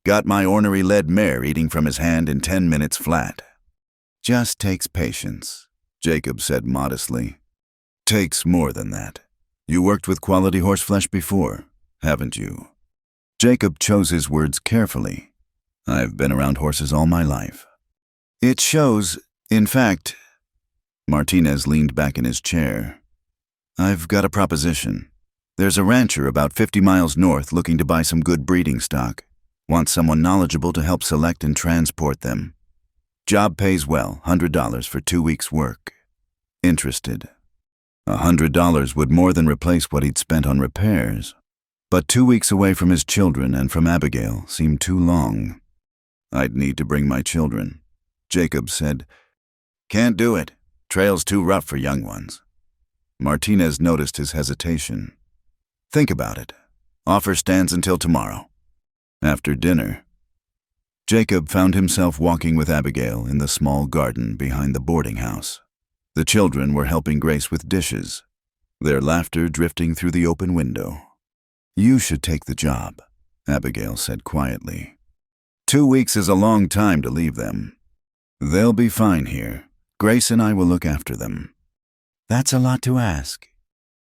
Got my ornery led mare eating from his hand in 10 minutes flat." "Just takes patience," Jacob said modestly. "Takes more than that. You worked with quality horseflesh before, haven't you?" Jacob chose his words carefully. "I've been around horses all my life." "It shows, in fact." Martinez leaned back in his chair. "I've got a proposition. There's a rancher about 50 miles north looking to buy some good breeding stock. Wants someone knowledgeable to help select and transport them. Job pays well, $100 for 2 weeks' work. Interested?" $100 would more than replace what he'd spent on repairs. But 2 weeks away from his children and from Abigail seemed too long. "I'd need to bring my children," Jacob said. "Can't do it. Trail's too rough for young ones." Martinez noticed his hesitation. "Think about it. Offer stands until tomorrow." After dinner, Jacob found himself walking with Abigail in the small garden behind the boarding house. The children were helping Grace with dishes, their laughter drifting through the open window. "You should take the job," Abigail said quietly. 2 weeks is a long time to leave them. "They'll be fine here. Grace and I will look after them." "That's a lot to ask."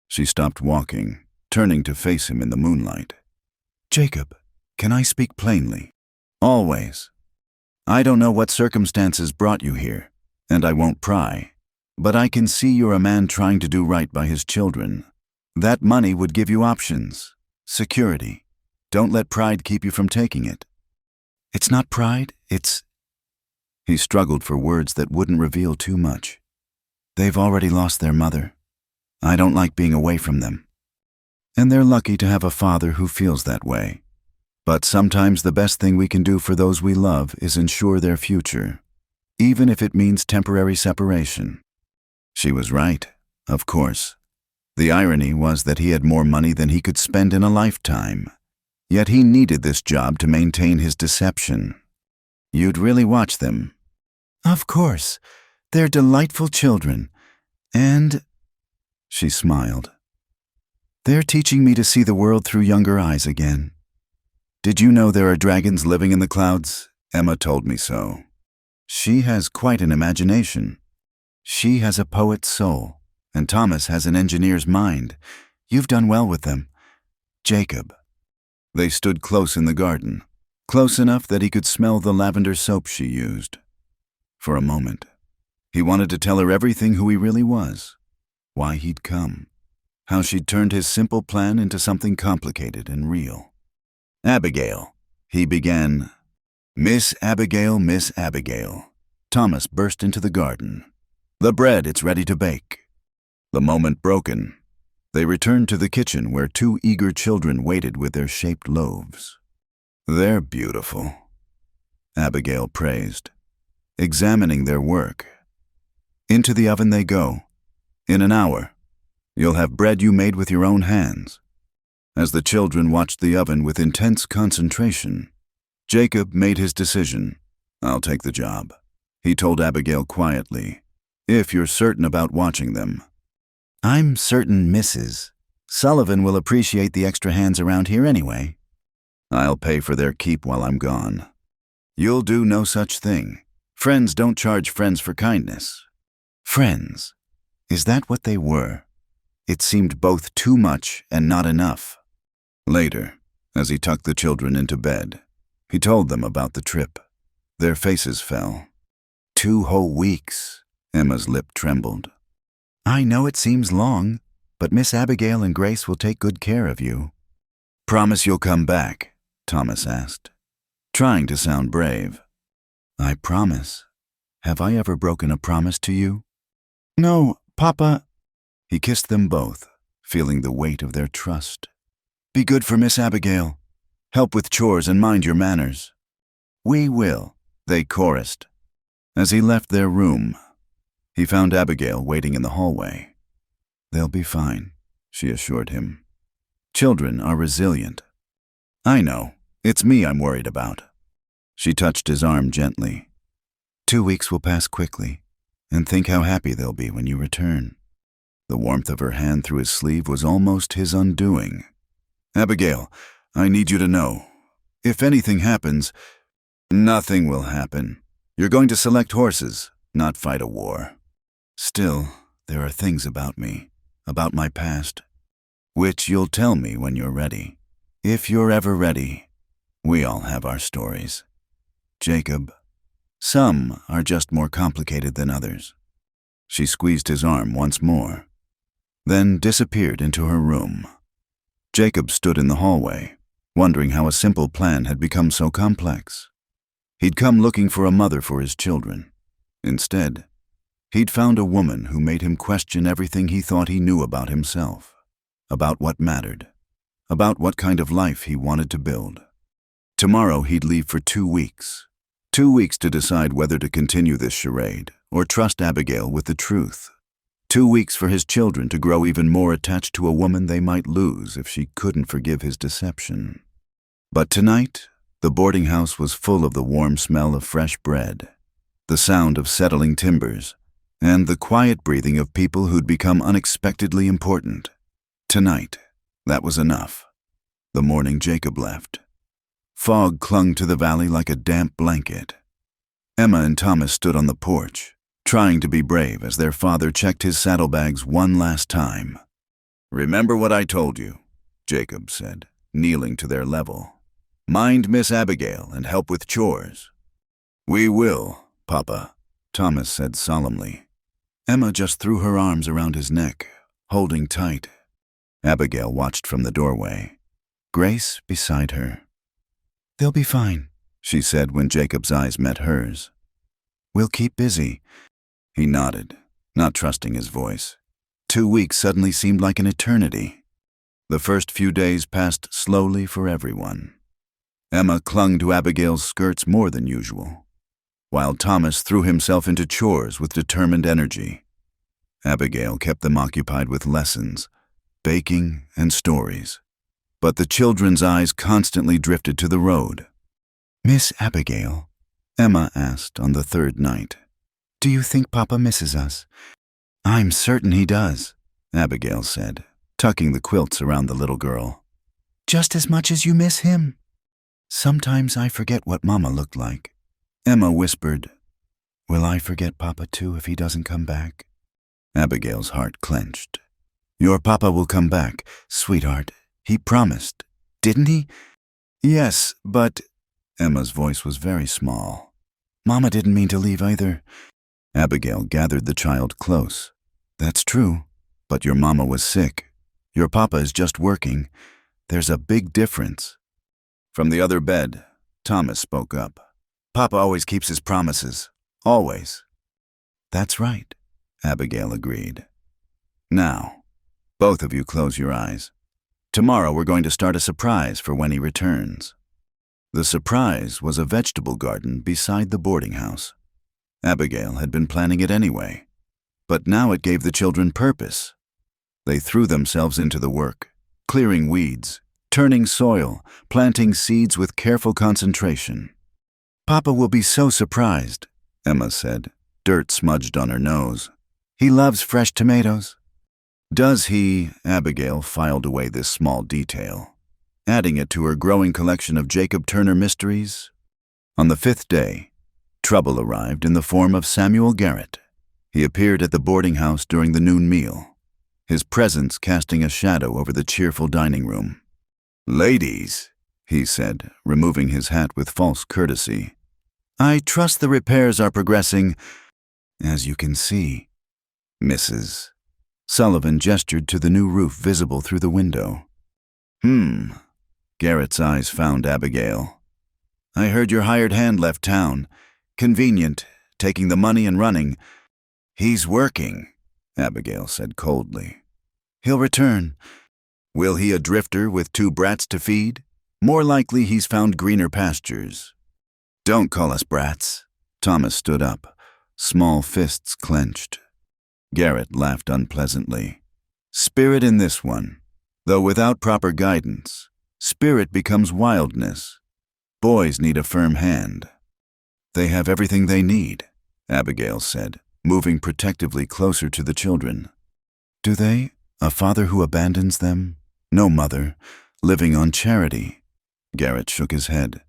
She stopped walking, turning to face him in the moonlight. "Jacob, can I speak plainly?" "Always. I don't know what circumstances brought you here, and I won't pry, but I can see you're a man trying to do right by his children. That money would give you options, security. Don't let pride keep you from taking it." "It's not pride, it's—" He struggled for words that wouldn't reveal too much. "They've already lost their mother. I don't like being away from them. And they're lucky to have a father who feels that way. But sometimes the best thing we can do for those we love is ensure their future, even if it means temporary separation." She was right, of course. The irony was that he had more money than he could spend in a lifetime, yet he needed this job to maintain his deception. "You'd really watch them?" "Of course. They're delightful children. And—" she smiled. "They're teaching me to see the world through younger eyes again. Did you know there are dragons living in the clouds? Emma told me so. She has quite an imagination. She has a poet's soul, and Thomas has an engineer's mind. You've done well with them. Jacob." They stood close in the garden, close enough that he could smell the lavender soap she used. For a moment, he wanted to tell her everything who he really was, why he'd come, how she'd turned his simple plan into something complicated and real. "Abigail," he began. "Miss Abigail, Miss Abigail." Thomas burst into the garden. "The bread, it's ready to bake." The moment broken, they returned to the kitchen where 2 eager children waited with their shaped loaves. "They're beautiful," Abigail praised, examining their work. "Into the oven they go. In an hour, you'll have bread you made with your own hands." As the children watched the oven with intense concentration, Jacob made his decision. "I'll take the job," he told Abigail quietly, "if you're certain about watching them." "I'm certain Mrs. Sullivan will appreciate the extra hands around here anyway." "I'll pay for their keep while I'm gone." "You'll do no such thing. Friends don't charge friends for kindness." Friends. Is that what they were? It seemed both too much and not enough. Later, as he tucked the children into bed, he told them about the trip. Their faces fell. 2 whole weeks, Emma's lip trembled. "I know it seems long, but Miss Abigail and Grace will take good care of you." "Promise you'll come back?" Thomas asked, trying to sound brave. "I promise. Have I ever broken a promise to you?" "No, Papa." He kissed them both, feeling the weight of their trust. "Be good for Miss Abigail. Help with chores and mind your manners." "We will," they chorused. As he left their room, he found Abigail waiting in the hallway. "They'll be fine," she assured him. "Children are resilient." "I know. It's me I'm worried about." She touched his arm gently. 2 weeks will pass quickly, and think how happy they'll be when you return. The warmth of her hand through his sleeve was almost his undoing. Abigail, I need you to know. If anything happens, nothing will happen. You're going to select horses, not fight a war. Still, there are things about me, about my past, which you'll tell me when you're ready. If you're ever ready, we all have our stories. Jacob, some are just more complicated than others. She squeezed his arm once more, then disappeared into her room. Jacob stood in the hallway, wondering how a simple plan had become so complex. He'd come looking for a mother for his children. Instead, he'd found a woman who made him question everything he thought he knew about himself, about what mattered, about what kind of life he wanted to build. Tomorrow he'd leave for 2 weeks. 2 weeks to decide whether to continue this charade or trust Abigail with the truth. 2 weeks for his children to grow even more attached to a woman they might lose if she couldn't forgive his deception. But tonight, the boarding house was full of the warm smell of fresh bread, the sound of settling timbers, and the quiet breathing of people who'd become unexpectedly important. Tonight, that was enough. The morning Jacob left. Fog clung to the valley like a damp blanket. Emma and Thomas stood on the porch, trying to be brave as their father checked his saddlebags one last time. "Remember what I told you," Jacob said, kneeling to their level. "Mind Miss Abigail and help with chores." "We will, Papa," Thomas said solemnly. Emma just threw her arms around his neck, holding tight. Abigail watched from the doorway, Grace beside her. "They'll be fine," she said when Jacob's eyes met hers. "We'll keep busy." He nodded, not trusting his voice. 2 weeks suddenly seemed like an eternity. The first few days passed slowly for everyone. Emma clung to Abigail's skirts more than usual, while Thomas threw himself into chores with determined energy. Abigail kept them occupied with lessons, baking, and stories. But the children's eyes constantly drifted to the road. "Miss Abigail," Emma asked on the 3rd night, "do you think Papa misses us?" "I'm certain he does," Abigail said, tucking the quilts around the little girl. "Just as much as you miss him." "Sometimes I forget what Mama looked like," Emma whispered. "Will I forget Papa too if he doesn't come back?" Abigail's heart clenched. "Your Papa will come back, sweetheart. He promised, didn't he?" "Yes, but—" Emma's voice was very small. "Mama didn't mean to leave either." Abigail gathered the child close. "That's true, but your Mama was sick. Your Papa is just working. There's a big difference." From the other bed, Thomas spoke up. "Papa always keeps his promises. Always." "That's right," Abigail agreed. "Now, both of you close your eyes. Tomorrow we're going to start a surprise for when he returns." The surprise was a vegetable garden beside the boarding house. Abigail had been planning it anyway, but now it gave the children purpose. They threw themselves into the work, clearing weeds, turning soil, planting seeds with careful concentration. "Papa will be so surprised," Emma said, dirt smudged on her nose. "He loves fresh tomatoes." "Does he?" Abigail filed away this small detail, adding it to her growing collection of Jacob Turner mysteries. On the 5th day, trouble arrived in the form of Samuel Garrett. He appeared at the boarding house during the noon meal, his presence casting a shadow over the cheerful dining room. "Ladies," he said, removing his hat with false courtesy, "I trust the repairs are progressing, as you can see." "Mrs." Sullivan gestured to the new roof visible through the window. Garrett's eyes found Abigail. "I heard your hired hand left town. Convenient, taking the money and running." "He's working," Abigail said coldly. "He'll return." "Will he a drifter with 2 brats to feed? More likely he's found greener pastures." "Don't call us brats." Thomas stood up, small fists clenched. Garrett laughed unpleasantly. "Spirit in this one. Though without proper guidance, spirit becomes wildness. Boys need a firm hand. They have everything they need, Abigail said, moving protectively closer to the children. Do they? A father who abandons them? No mother, living on charity. Garrett shook his head.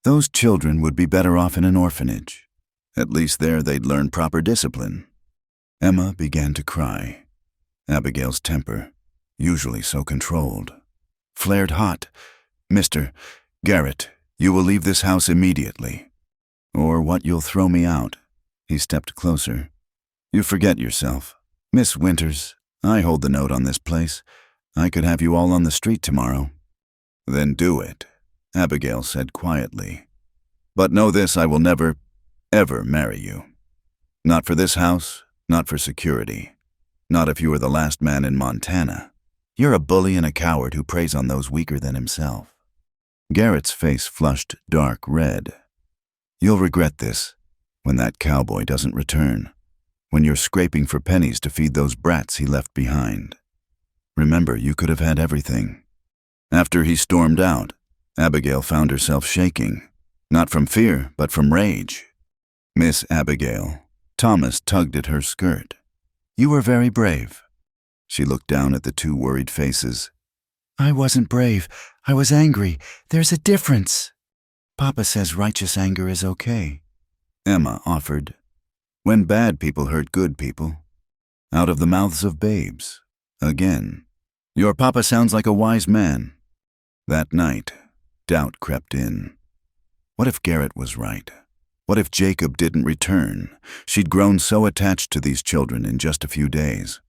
Those children would be better off in an orphanage. At least there they'd learn proper discipline. Emma began to cry. Abigail's temper, usually so controlled, flared hot. Mr. Garrett, you will leave this house immediately. Or what, you'll throw me out. He stepped closer. You forget yourself. Miss Winters, I hold the note on this place. I could have you all on the street tomorrow. Then do it, Abigail said quietly. But know this, I will never, ever marry you. Not for this house, not for security. Not if you are the last man in Montana. You're a bully and a coward who preys on those weaker than himself. Garrett's face flushed dark red. You'll regret this when that cowboy doesn't return, when you're scraping for pennies to feed those brats he left behind. Remember, you could have had everything. After he stormed out, Abigail found herself shaking, not from fear, but from rage. Miss Abigail, Thomas tugged at her skirt. You were very brave. She looked down at the two worried faces. I wasn't brave. I was angry. There's a difference. Papa says righteous anger is okay. Emma offered. When bad people hurt good people. Out of the mouths of babes. Again. Your papa sounds like a wise man. That night, doubt crept in. What if Garrett was right? What if Jacob didn't return? She'd grown so attached to these children in just a few days.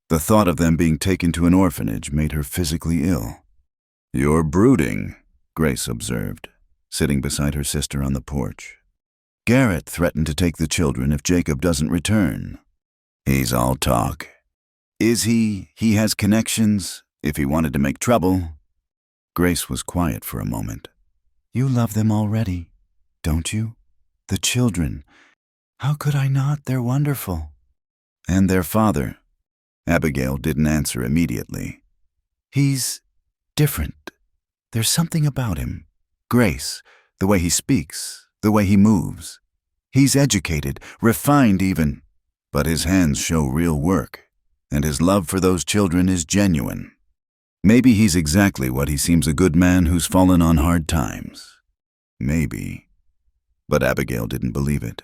The thought of them being taken to an orphanage made her physically ill. You're brooding, Grace observed, sitting beside her sister on the porch. Garrett threatened to take the children if Jacob doesn't return. He's all talk. Is he? He has connections, if he wanted to make trouble. Grace was quiet for a moment. You love them already, don't you? The children. How could I not? They're wonderful. And their father. Abigail didn't answer immediately. He's different. There's something about him. Grace, the way he speaks, the way he moves. He's educated, refined even, but his hands show real work, and his love for those children is genuine. Maybe he's exactly what he seems, a good man who's fallen on hard times. Maybe. But Abigail didn't believe it.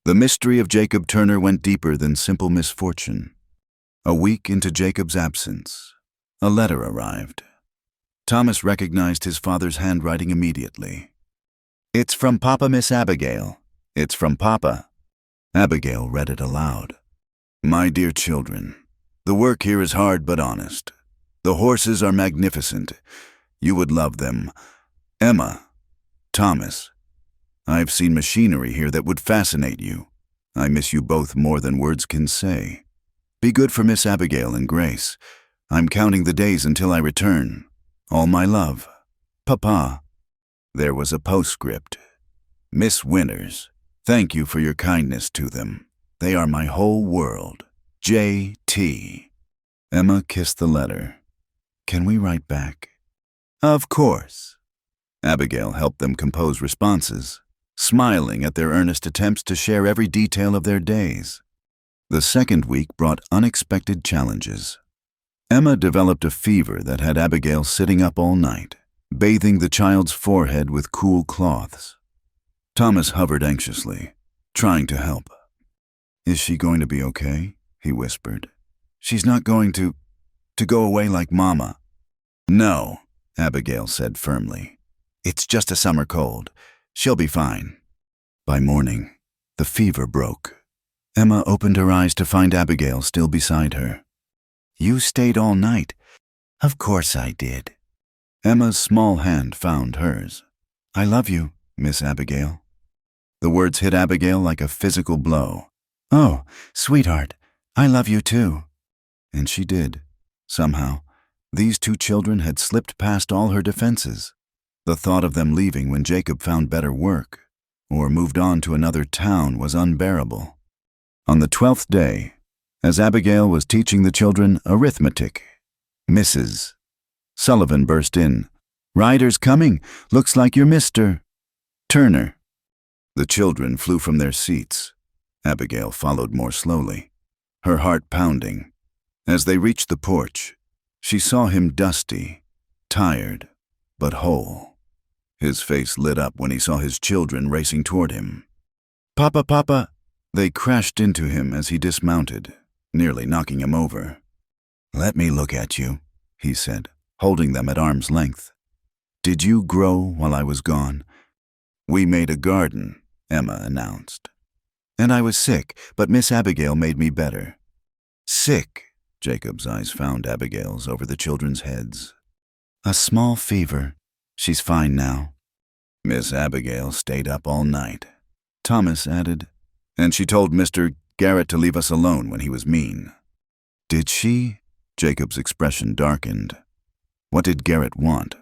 The mystery of Jacob Turner went deeper than simple misfortune. A week into Jacob's absence, a letter arrived. Thomas recognized his father's handwriting immediately. It's from Papa, Miss Abigail. It's from Papa. Abigail read it aloud. My dear children, the work here is hard but honest. The horses are magnificent. You would love them. Emma, Thomas, I've seen machinery here that would fascinate you. I miss you both more than words can say. Be good for Miss Abigail and Grace. I'm counting the days until I return. All my love. Papa. There was a postscript. Miss Winters, thank you for your kindness to them. They are my whole world. J.T. Emma kissed the letter. Can we write back? Of course. Abigail helped them compose responses, smiling at their earnest attempts to share every detail of their days. The second week brought unexpected challenges. Emma developed a fever that had Abigail sitting up all night, bathing the child's forehead with cool cloths. Thomas hovered anxiously, trying to help. Is she going to be okay? He whispered. She's not going to go away like Mama. No, Abigail said firmly. It's just a summer cold. She'll be fine. By morning, the fever broke. Emma opened her eyes to find Abigail still beside her. You stayed all night. Of course I did. Emma's small hand found hers. I love you, Miss Abigail. The words hit Abigail like a physical blow. Oh, sweetheart, I love you too. And she did. Somehow, these two children had slipped past all her defenses. The thought of them leaving when Jacob found better work, or moved on to another town, was unbearable. On the 12th day, as Abigail was teaching the children arithmetic, Mrs. Sullivan burst in. Rider's coming. Looks like you're Mr. Turner. The children flew from their seats. Abigail followed more slowly, her heart pounding. As they reached the porch, she saw him dusty, tired, but whole. His face lit up when he saw his children racing toward him. "Papa, Papa!" They crashed into him as he dismounted, nearly knocking him over. "Let me look at you," he said, holding them at arm's length. "Did you grow while I was gone?" "We made a garden," Emma announced. "And I was sick, but Miss Abigail made me better." "Sick?" Jacob's eyes found Abigail's over the children's heads. "A small fever. She's fine now." "Miss Abigail stayed up all night," Thomas added. "And she told Mr. Garrett to leave us alone when he was mean." "Did she?" Jacob's expression darkened. "What did Garrett want?"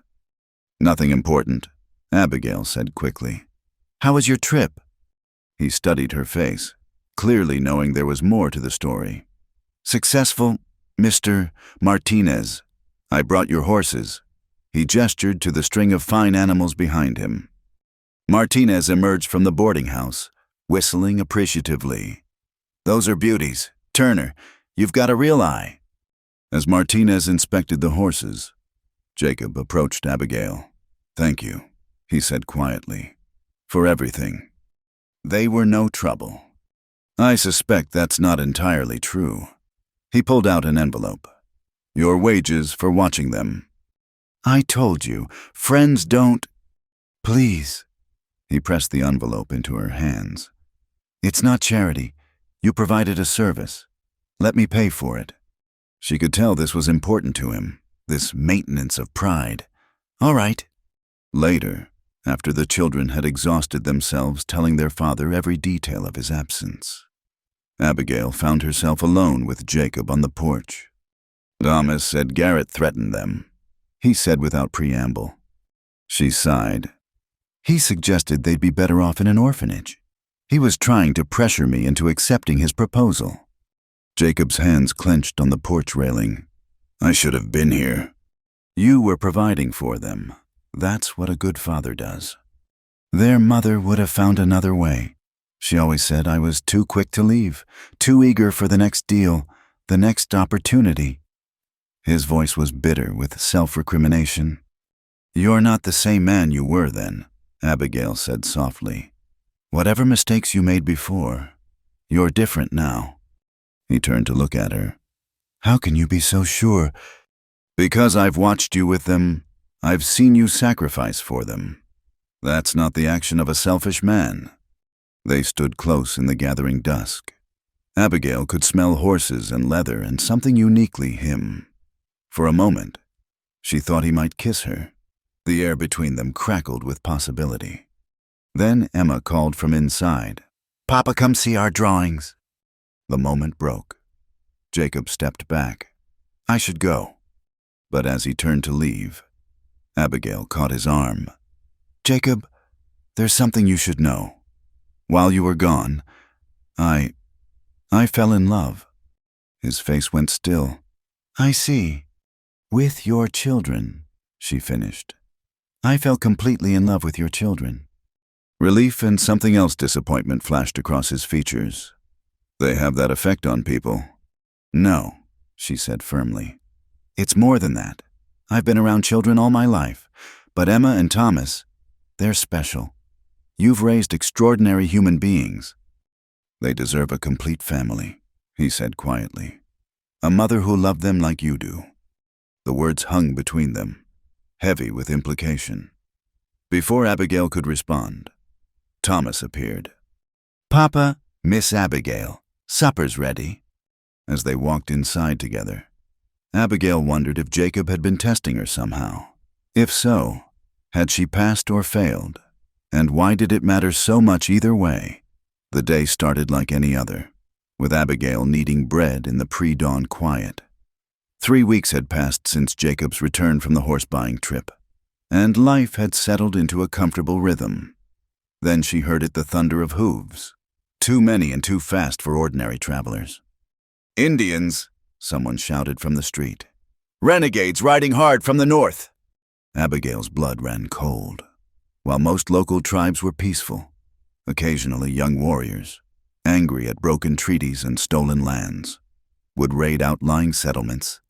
"Nothing important," Abigail said quickly. "How was your trip?" He studied her face, clearly knowing there was more to the story. "Successful, Mr. Martinez. I brought your horses." He gestured to the string of fine animals behind him. Martinez emerged from the boarding house, whistling appreciatively. "Those are beauties. Turner, you've got a real eye." As Martinez inspected the horses, Jacob approached Abigail. "Thank you," he said quietly, "for everything. They were no trouble." "I suspect that's not entirely true." He pulled out an envelope. "Your wages for watching them." "I told you, friends don't—" "Please." He pressed the envelope into her hands. "It's not charity. You provided a service. Let me pay for it." She could tell this was important to him, this maintenance of pride. "All right." Later, after the children had exhausted themselves telling their father every detail of his absence, Abigail found herself alone with Jacob on the porch. "Thomas said Garrett threatened them," he said without preamble. She sighed. "He suggested they'd be better off in an orphanage. He was trying to pressure me into accepting his proposal." Jacob's hands clenched on the porch railing. "I should have been here." "You were providing for them. That's what a good father does." "Their mother would have found another way. She always said I was too quick to leave, too eager for the next deal, the next opportunity." His voice was bitter with self-recrimination. "You're not the same man you were then," Abigail said softly. "Whatever mistakes you made before, you're different now." He turned to look at her. "How can you be so sure?" "Because I've watched you with them. I've seen you sacrifice for them. That's not the action of a selfish man." They stood close in the gathering dusk. Abigail could smell horses and leather and something uniquely him. For a moment, she thought he might kiss her. The air between them crackled with possibility. Then Emma called from inside, "Papa, come see our drawings." The moment broke. Jacob stepped back. "I should go." But as he turned to leave, Abigail caught his arm. "Jacob, there's something you should know. While you were gone, I fell in love." His face went still. "I see. With your children," she finished. "I fell completely in love with your children." Relief and something else disappointment flashed across his features. "They have that effect on people." "No," she said firmly. "It's more than that. I've been around children all my life, but Emma and Thomas, they're special. You've raised extraordinary human beings." "They deserve a complete family," he said quietly. "A mother who loved them like you do." The words hung between them, heavy with implication. Before Abigail could respond, Thomas appeared. "Papa, Miss Abigail, supper's ready." As they walked inside together, Abigail wondered if Jacob had been testing her somehow. If so, had she passed or failed? And why did it matter so much either way? The day started like any other, with Abigail kneading bread in the pre-dawn quiet. 3 weeks had passed since Jacob's return from the horse-buying trip, and life had settled into a comfortable rhythm. Then she heard it the thunder of hooves, too many and too fast for ordinary travelers. "Indians!" someone shouted from the street. "Renegades riding hard from the north!" Abigail's blood ran cold. while most local tribes were peaceful. Occasionally, young warriors, angry at broken treaties and stolen lands, would raid outlying settlements.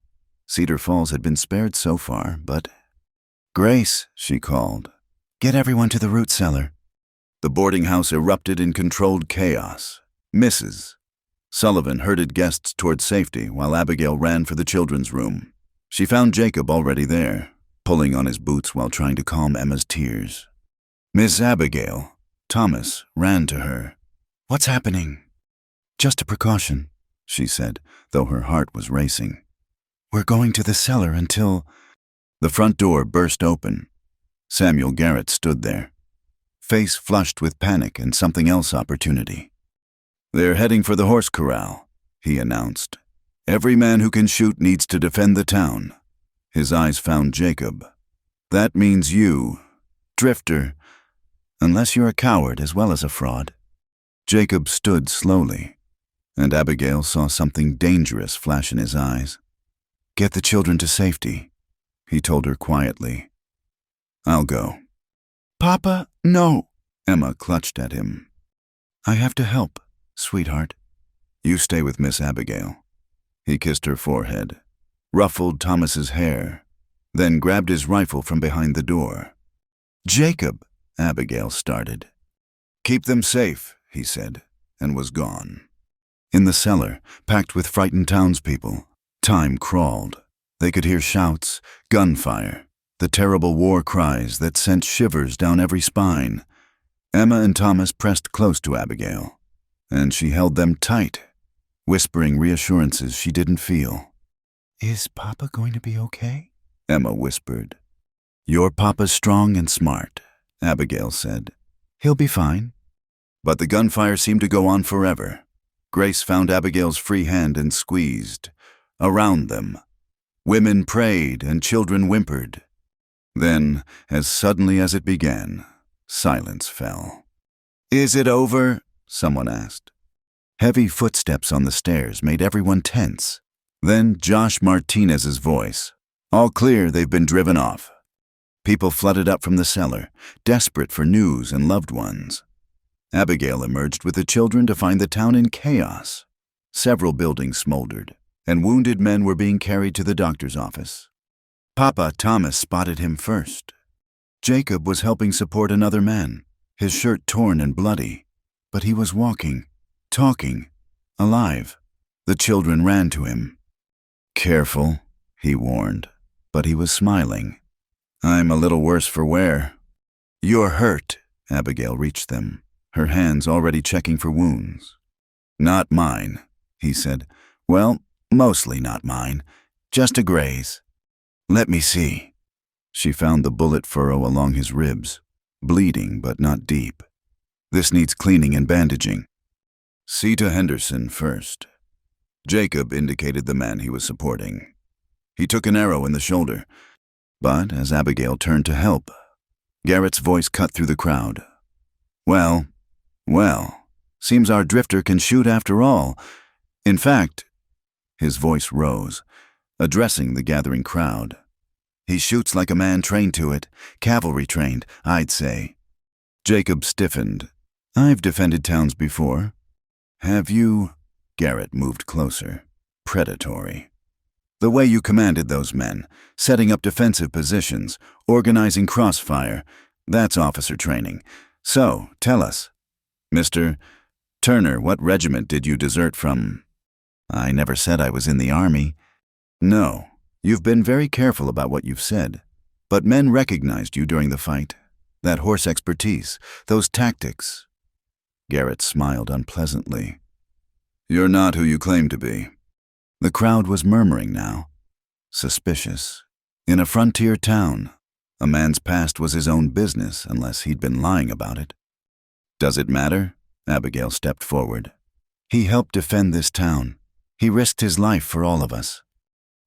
Cedar Falls had been spared so far, but... "Grace," she called, "get everyone to the root cellar." The boarding house erupted in controlled chaos. Mrs. Sullivan herded guests toward safety while Abigail ran for the children's room. She found Jacob already there, pulling on his boots while trying to calm Emma's tears. "Miss Abigail," Thomas ran to her. "What's happening?" "Just a precaution," she said, though her heart was racing. "We're going to the cellar until—" The front door burst open. Samuel Garrett stood there, face flushed with panic and something else opportunity. "They're heading for the horse corral," he announced. "Every man who can shoot needs to defend the town." His eyes found Jacob. "That means you, Drifter, unless you're a coward as well as a fraud." Jacob stood slowly, and Abigail saw something dangerous flash in his eyes. "Get the children to safety," he told her quietly. "I'll go." "Papa, no!" Emma clutched at him. "I have to help, sweetheart." "You stay with Miss Abigail." He kissed her forehead, ruffled Thomas's hair, then grabbed his rifle from behind the door. "Jacob," Abigail started. "Keep them safe," he said, and was gone. In the cellar, packed with frightened townspeople, time crawled. They could hear shouts, gunfire, the terrible war cries that sent shivers down every spine. Emma and Thomas pressed close to Abigail, and she held them tight, whispering reassurances she didn't feel. "Is Papa going to be okay?" Emma whispered. "Your Papa's strong and smart," Abigail said. "He'll be fine." But the gunfire seemed to go on forever. Grace found Abigail's free hand and squeezed. Around them, women prayed and children whimpered. Then, as suddenly as it began, silence fell. "Is it over?" someone asked. Heavy footsteps on the stairs made everyone tense. Then Josh Martinez's voice. "All clear, they've been driven off." People flooded up from the cellar, desperate for news and loved ones. Abigail emerged with the children to find the town in chaos. Several buildings smoldered, and wounded men were being carried to the doctor's office. Papa Thomas spotted him first. Jacob was helping support another man, his shirt torn and bloody, but he was walking, talking, alive. The children ran to him. "Careful," he warned, but he was smiling. "I'm a little worse for wear." "You're hurt." Abigail reached them, her hands already checking for wounds. "Not mine," he said. "Well, mostly not mine. Just a graze." "Let me see." She found the bullet furrow along his ribs, bleeding but not deep. "This needs cleaning and bandaging." "See to Henderson first." Jacob indicated the man he was supporting. He took an arrow in the shoulder, but as Abigail turned to help, Garrett's voice cut through the crowd. Well, seems our drifter can shoot after all. In fact," his voice rose, addressing the gathering crowd, "he shoots like a man trained to it, cavalry trained, I'd say." Jacob stiffened. "I've defended towns before." "Have you?" Garrett moved closer, predatory. "The way you commanded those men, setting up defensive positions, organizing crossfire, that's officer training. So, tell us, Mr. Turner, what regiment did you desert from?" "I never said I was in the army." "No, you've been very careful about what you've said, but men recognized you during the fight. That horse expertise, those tactics." Garrett smiled unpleasantly. "You're not who you claim to be." The crowd was murmuring now. Suspicious. In a frontier town, a man's past was his own business unless he'd been lying about it. "Does it matter?" Abigail stepped forward. "He helped defend this town. He risked his life for all of us."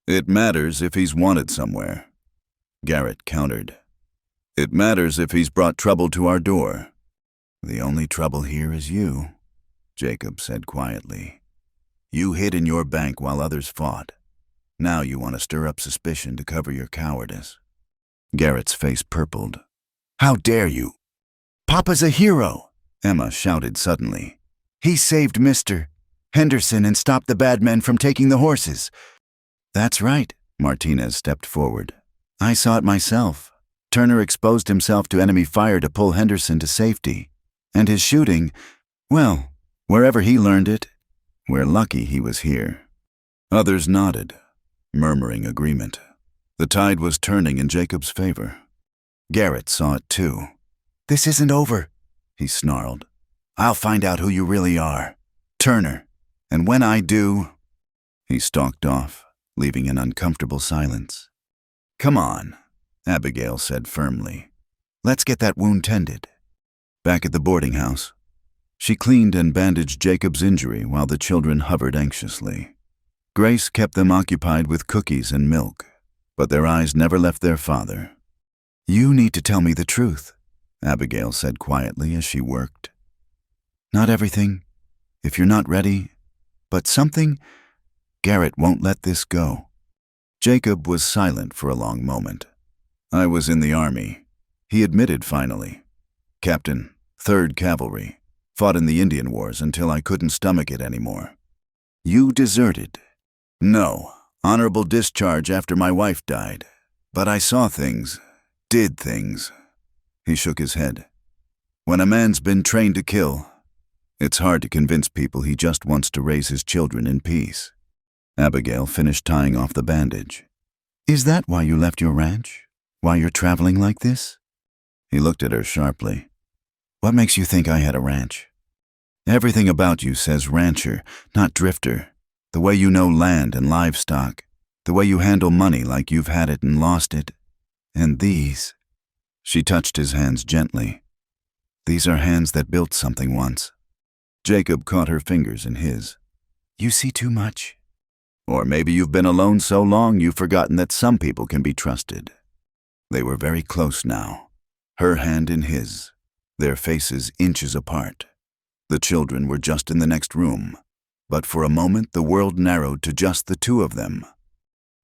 "It matters if he's wanted somewhere," Garrett countered. "It matters if he's brought trouble to our door." "The only trouble here is you," Jacob said quietly. "You hid in your bank while others fought. Now you want to stir up suspicion to cover your cowardice." Garrett's face purpled. "How dare you?" Papa's a hero, Emma shouted suddenly. He saved Mr. Henderson and stopped the bad men from taking the horses. That's right, Martinez stepped forward. I saw it myself. Turner exposed himself to enemy fire to pull Henderson to safety. And his shooting, well, wherever he learned it, we're lucky he was here. Others nodded, murmuring agreement. The tide was turning in Jacob's favor. Garrett saw it too. This isn't over, he snarled. I'll find out who you really are, Turner, and when I do... He stalked off, leaving an uncomfortable silence. Come on, Abigail said firmly. Let's get that wound tended. Back at the boarding house, she cleaned and bandaged Jacob's injury while the children hovered anxiously. Grace kept them occupied with cookies and milk, but their eyes never left their father. You need to tell me the truth, Abigail said quietly as she worked. Not everything, if you're not ready, but something. Garrett won't let this go. Jacob was silent for a long moment. I was in the army, he admitted finally. Captain, 3rd Cavalry, fought in the Indian Wars until I couldn't stomach it anymore. You deserted. No, honorable discharge after my wife died. But I saw things, did things. He shook his head. When a man's been trained to kill, it's hard to convince people he just wants to raise his children in peace. Abigail finished tying off the bandage. Is that why you left your ranch? Why you're traveling like this? He looked at her sharply. What makes you think I had a ranch? Everything about you says rancher, not drifter. The way you know land and livestock. The way you handle money like you've had it and lost it. And these. She touched his hands gently. These are hands that built something once. Jacob caught her fingers in his. You see too much. Or maybe you've been alone so long you've forgotten that some people can be trusted. They were very close now, her hand in his, their faces inches apart. The children were just in the next room, but for a moment the world narrowed to just the two of them.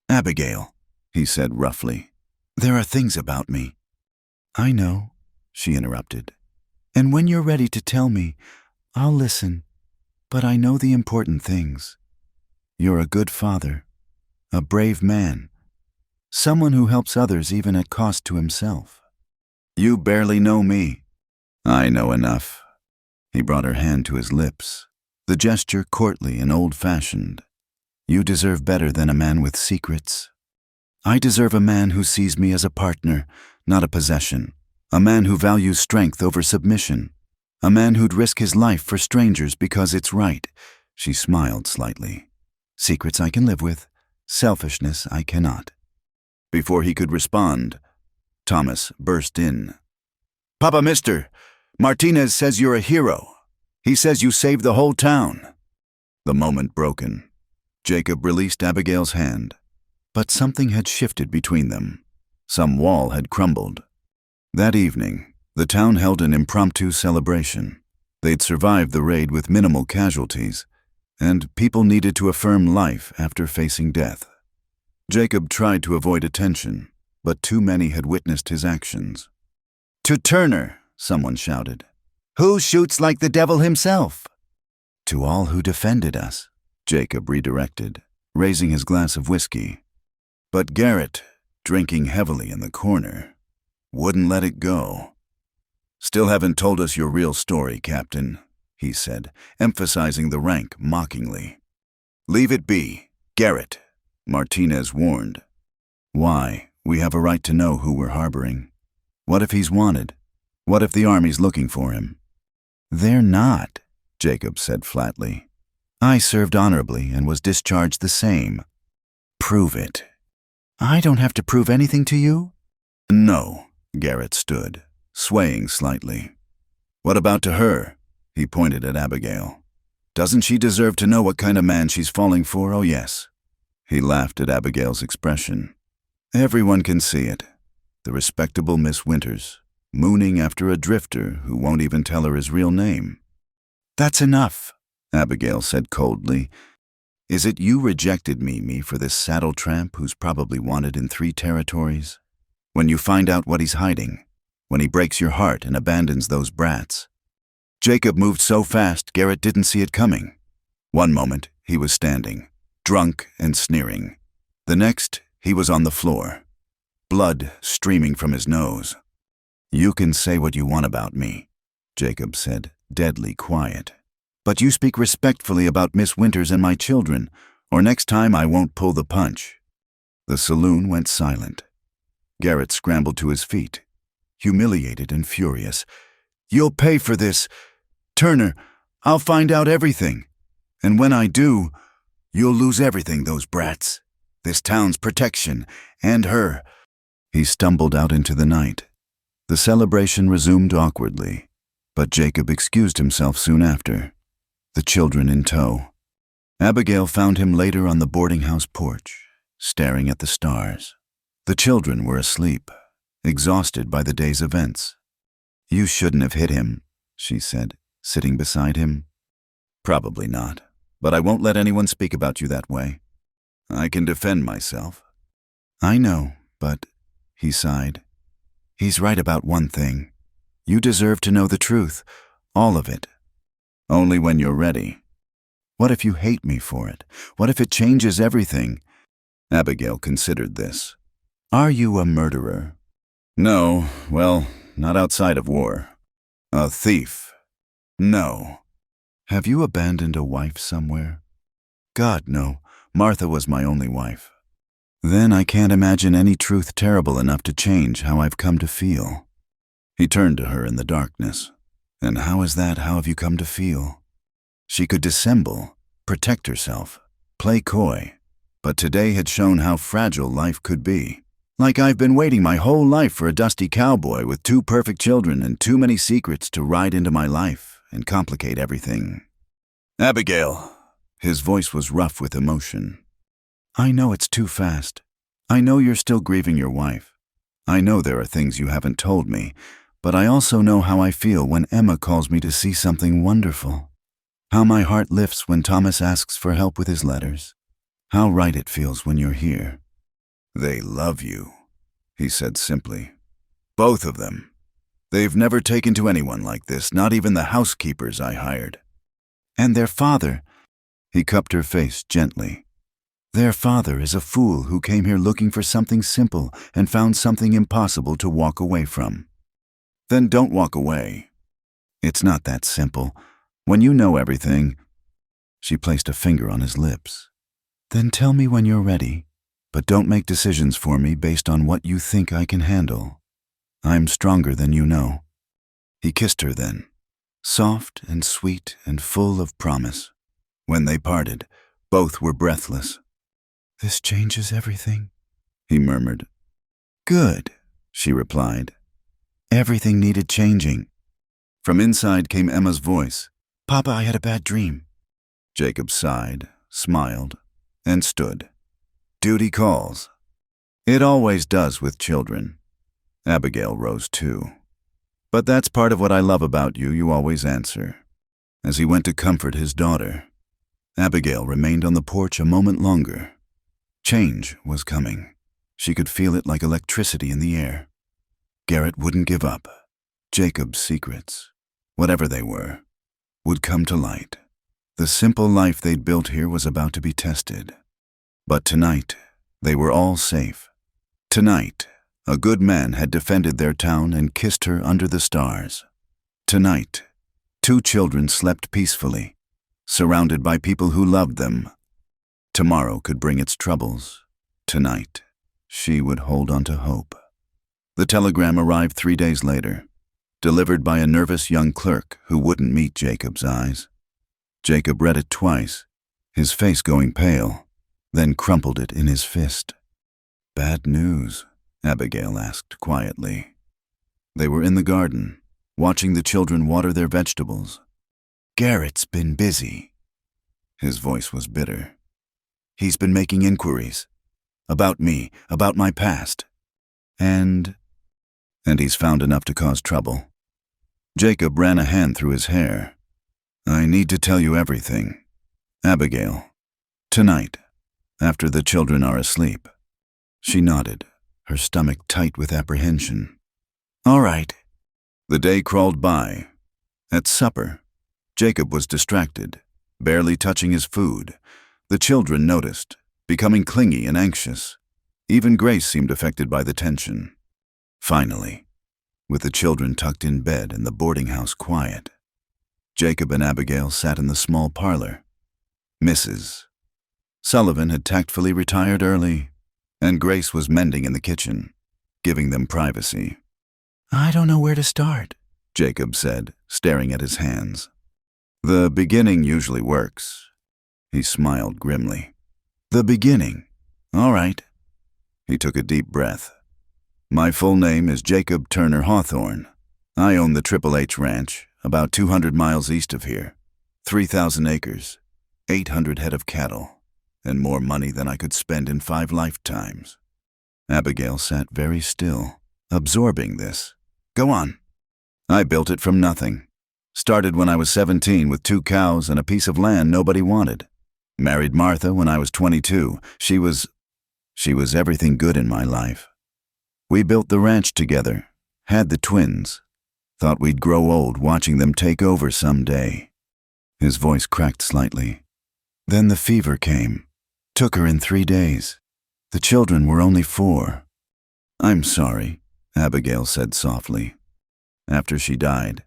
Abigail, he said roughly, there are things about me. I know, she interrupted. And when you're ready to tell me, I'll listen. But I know the important things. You're a good father, a brave man, someone who helps others even at cost to himself. You barely know me. I know enough. He brought her hand to his lips, the gesture courtly and old-fashioned. You deserve better than a man with secrets. I deserve a man who sees me as a partner, not a possession, a man who values strength over submission, a man who'd risk his life for strangers because it's right. She smiled slightly. Secrets I can live with, selfishness I cannot. Before he could respond, Thomas burst in. Papa, mister, Martinez says you're a hero. He says you saved the whole town. The moment broken. Jacob released Abigail's hand, but something had shifted between them. Some wall had crumbled. That evening, the town held an impromptu celebration. They'd survived the raid with minimal casualties, and people needed to affirm life after facing death. Jacob tried to avoid attention, but too many had witnessed his actions. To Turner, someone shouted. Who shoots like the devil himself? To all who defended us, Jacob redirected, raising his glass of whiskey. But Garrett, drinking heavily in the corner, wouldn't let it go. Still haven't told us your real story, Captain, he said, emphasizing the rank mockingly. Leave it be, Garrett, Martinez warned. Why? We have a right to know who we're harboring. What if he's wanted? What if the army's looking for him? They're not, Jacob said flatly. I served honorably and was discharged the same. Prove it. I don't have to prove anything to you? No, Garrett stood, swaying slightly. What about to her? He pointed at Abigail. Doesn't she deserve to know what kind of man she's falling for? Oh, yes. He laughed at Abigail's expression. Everyone can see it. The respectable Miss Winters, mooning after a drifter who won't even tell her his real name. That's enough, Abigail said coldly. Is it you rejected me for this saddle tramp who's probably wanted in 3 territories? When you find out what he's hiding, when he breaks your heart and abandons those brats. Jacob moved so fast, Garrett didn't see it coming. One moment, he was standing, drunk and sneering. The next, he was on the floor, blood streaming from his nose. "You can say what you want about me," Jacob said, deadly quiet. "But you speak respectfully about Miss Winters and my children, or next time I won't pull the punch." The saloon went silent. Garrett scrambled to his feet, humiliated and furious. "You'll pay for this. Turner, I'll find out everything. And when I do, you'll lose everything, those brats. This town's protection, and her." He stumbled out into the night. The celebration resumed awkwardly, but Jacob excused himself soon after, the children in tow. Abigail found him later on the boarding house porch, staring at the stars. The children were asleep, exhausted by the day's events. "You shouldn't have hit him," she said, sitting beside him. "Probably not, but I won't let anyone speak about you that way. I can defend myself." "I know, but," he sighed, "he's right about one thing. You deserve to know the truth, all of it." "Only when you're ready." "What if you hate me for it? What if it changes everything?" Abigail considered this. "Are you a murderer?" "No, well, not outside of war. A thief. No." "Have you abandoned a wife somewhere?" "God, no. Martha was my only wife." "Then I can't imagine any truth terrible enough to change how I've come to feel." He turned to her in the darkness. "And how is that? How have you come to feel?" She could dissemble, protect herself, play coy, but today had shown how fragile life could be. "Like I've been waiting my whole life for a dusty cowboy with 2 perfect children and too many secrets to ride into my life and complicate everything." "Abigail," his voice was rough with emotion. "I know it's too fast. I know you're still grieving your wife. I know there are things you haven't told me, but I also know how I feel when Emma calls me to see something wonderful. How my heart lifts when Thomas asks for help with his letters. How right it feels when you're here." "They love you," he said simply. "Both of them. They've never taken to anyone like this, not even the housekeepers I hired." "And their father," he cupped her face gently. "Their father is a fool who came here looking for something simple and found something impossible to walk away from." "Then don't walk away." "It's not that simple. When you know everything—" She placed a finger on his lips. "Then tell me when you're ready, but don't make decisions for me based on what you think I can handle. I'm stronger than you know." He kissed her then, soft and sweet and full of promise. When they parted, both were breathless. "This changes everything," he murmured. "Good," she replied. Everything needed changing. From inside came Emma's voice. "Papa, I had a bad dream." Jacob sighed, smiled, and stood. "Duty calls." "It always does with children." Abigail rose too. "But that's part of what I love about you, you always answer." As he went to comfort his daughter, Abigail remained on the porch a moment longer. Change was coming. She could feel it like electricity in the air. Garrett wouldn't give up. Jacob's secrets, whatever they were, would come to light. The simple life they'd built here was about to be tested. But tonight, they were all safe. Tonight, a good man had defended their town and kissed her under the stars. Tonight, 2 children slept peacefully, surrounded by people who loved them. Tomorrow could bring its troubles. Tonight, she would hold on to hope. The telegram arrived 3 days later, delivered by a nervous young clerk who wouldn't meet Jacob's eyes. Jacob read it twice, his face going pale, then crumpled it in his fist. "Bad news?" Abigail asked quietly. They were in the garden, watching the children water their vegetables. "Garrett's been busy." His voice was bitter. "He's been making inquiries. About me, about my past. And he's found enough to cause trouble." Jacob ran a hand through his hair. "I need to tell you everything. Abigail, tonight, after the children are asleep." She nodded, her stomach tight with apprehension. "All right," The day crawled by. At supper, Jacob was distracted, barely touching his food. The children noticed, becoming clingy and anxious. Even Grace seemed affected by the tension. Finally, with the children tucked in bed and the boarding house quiet, Jacob and Abigail sat in the small parlor. Mrs. Sullivan had tactfully retired early, and Grace was mending in the kitchen, giving them privacy. "I don't know where to start," Jacob said, staring at his hands. "The beginning usually works." He smiled grimly. "The beginning. All right." He took a deep breath. "My full name is Jacob Turner Hawthorne. I own the Triple H Ranch, about 200 miles east of here. 3,000 acres, 800 head of cattle, and more money than I could spend in 5 lifetimes." Abigail sat very still, absorbing this. "Go on." "I built it from nothing. Started when I was 17 with 2 cows and a piece of land nobody wanted. Married Martha when I was 22. She was everything good in my life. We built the ranch together, had the twins. Thought we'd grow old watching them take over someday." His voice cracked slightly. "Then the fever came. Took her in 3 days. The children were only 4. "I'm sorry," Abigail said softly. "After she died,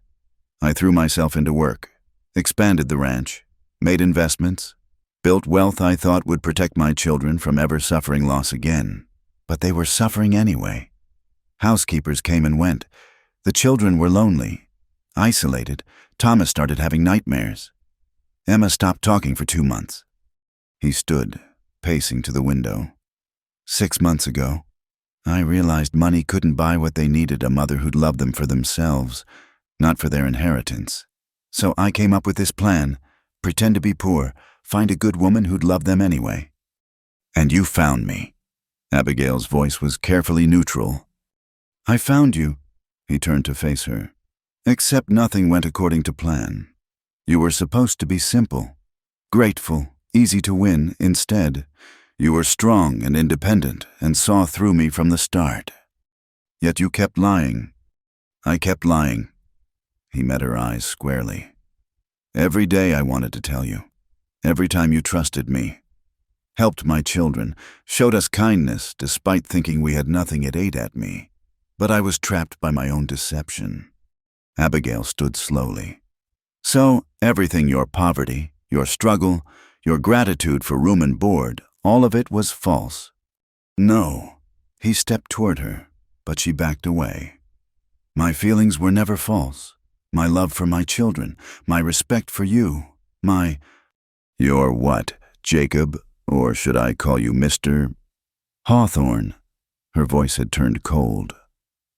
I threw myself into work, expanded the ranch, made investments, built wealth I thought would protect my children from ever suffering loss again. But they were suffering anyway. Housekeepers came and went. The children were lonely, isolated. Thomas started having nightmares. Emma stopped talking for 2 months. He stood, pacing to the window. 6 months ago, I realized money couldn't buy what they needed, a mother who'd love them for themselves, not for their inheritance. So I came up with this plan, pretend to be poor, find a good woman who'd love them anyway. And you found me." Abigail's voice was carefully neutral. "I found you." He turned to face her. "Except nothing went according to plan. You were supposed to be simple, grateful, easy to win. Instead, you were strong and independent and saw through me from the start. Yet you kept lying. I kept lying." He met her eyes squarely. "Every day I wanted to tell you. Every time you trusted me. Helped my children, showed us kindness despite thinking we had nothing. It ate at me. But I was trapped by my own deception." Abigail stood slowly. "So everything, your poverty, your struggle, your gratitude for room and board, all of it was false." "No." He stepped toward her, but she backed away. "My feelings were never false. My love for my children, my respect for you, my—" "Your what, Jacob? Or should I call you Mr. Hawthorne?" Her voice had turned cold.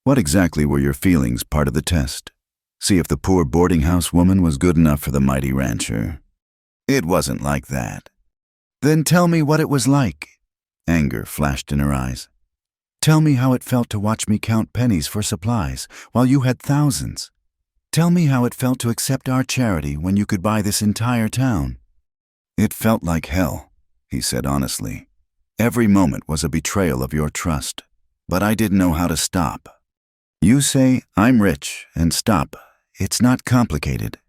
"What exactly were your feelings part of the test? See if the poor boarding house woman was good enough for the mighty rancher." "It wasn't like that." "Then tell me what it was like." Anger flashed in her eyes. "Tell me how it felt to watch me count pennies for supplies while you had thousands. Tell me how it felt to accept our charity when you could buy this entire town." "It felt like hell," he said honestly. "Every moment was a betrayal of your trust, but I didn't know how to stop. You say, I'm rich, and stop. It's not complicated.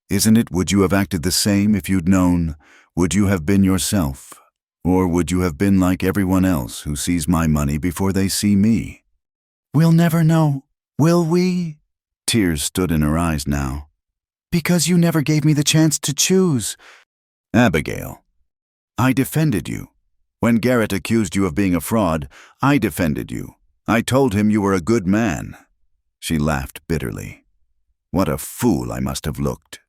Isn't it? Would you have acted the same if you'd known? Would you have been yourself? Or would you have been like everyone else who sees my money before they see me?" "We'll never know, will we?" Tears stood in her eyes now. "Because you never gave me the chance to choose." "Abigail, I defended you. When Garrett accused you of being a fraud, I defended you. I told him you were a good man." She laughed bitterly. "What a fool I must have looked."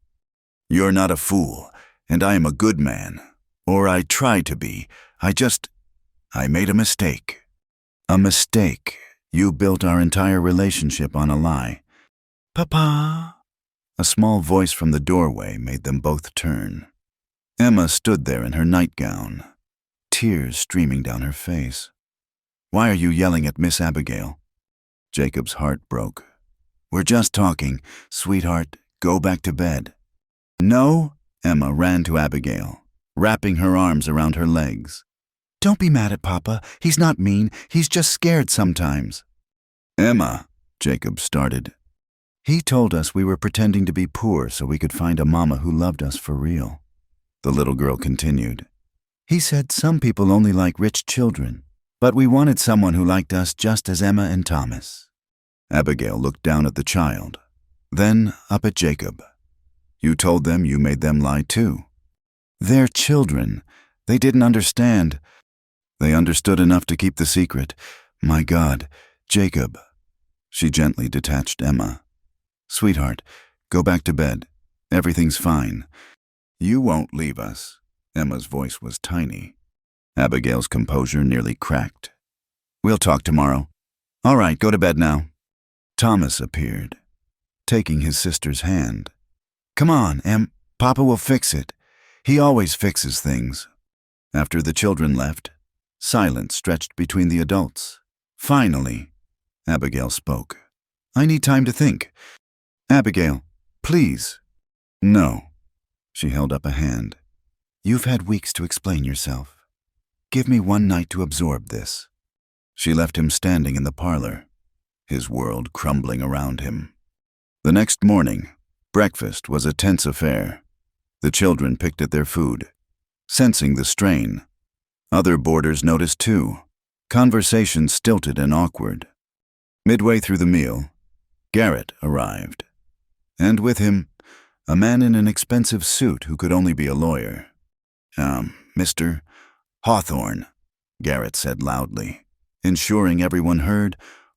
"You're not a fool, and I am a good man. Or I tried to be. I made a mistake." "A mistake? You built our entire relationship on a lie." "Papa." A small voice from the doorway made them both turn. Emma stood there in her nightgown, tears streaming down her face. "Why are you yelling at Miss Abigail?" Jacob's heart broke. "We're just talking. Sweetheart, go back to bed." "No!" Emma ran to Abigail, wrapping her arms around her legs. "Don't be mad at Papa. He's not mean. He's just scared sometimes." "Emma," Jacob started. He told us we were pretending to be poor so we could find a mama who loved us for real. The little girl continued. He said some people only like rich children, but we wanted someone who liked us just as Emma and Thomas. Abigail looked down at the child, then up at Jacob. You told them you made them lie too. They're children. They didn't understand. They understood enough to keep the secret. My God, Jacob. She gently detached Emma. Sweetheart, go back to bed. Everything's fine. You won't leave us. Emma's voice was tiny. Abigail's composure nearly cracked. We'll talk tomorrow. All right, go to bed now. Thomas appeared, taking his sister's hand. Come on, Em. Papa will fix it. He always fixes things. After the children left, silence stretched between the adults. Finally, Abigail spoke. I need time to think. Abigail, please. No. She held up a hand. You've had weeks to explain yourself. Give me one night to absorb this. She left him standing in the parlor, his world crumbling around him. The next morning, breakfast was a tense affair. The children picked at their food, sensing the strain. Other boarders noticed too. Conversation stilted and awkward. Midway through the meal, Garrett arrived, and with him, a man in an expensive suit who could only be a lawyer. Mr. Hawthorne, Garrett said loudly, ensuring everyone heard,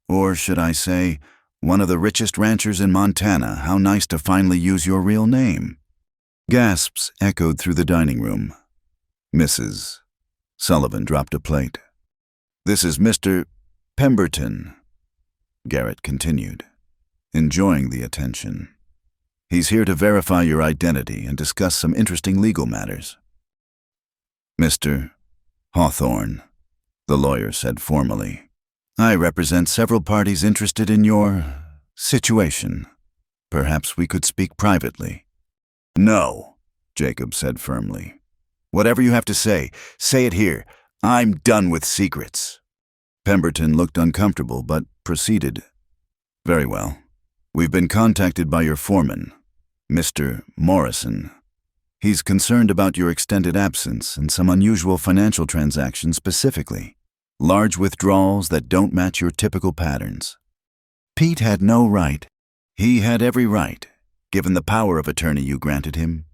or should I say, one of the richest ranchers in Montana. How nice to finally use your real name. Gasps echoed through the dining room. Mrs. Sullivan dropped a plate. This is Mr. Pemberton, Garrett continued, enjoying the attention. He's here to verify your identity and discuss some interesting legal matters. Mr. Hawthorne, the lawyer said formally. I represent several parties interested in your situation. Perhaps we could speak privately. No, Jacob said firmly. Whatever you have to say it here. I'm done with secrets. Pemberton looked uncomfortable but proceeded. Very well. We've been contacted by your foreman, Mr. Morrison. He's concerned about your extended absence and some unusual financial transactions specifically. Large withdrawals that don't match your typical patterns. Pete had no right. He had every right, given the power of attorney you granted him.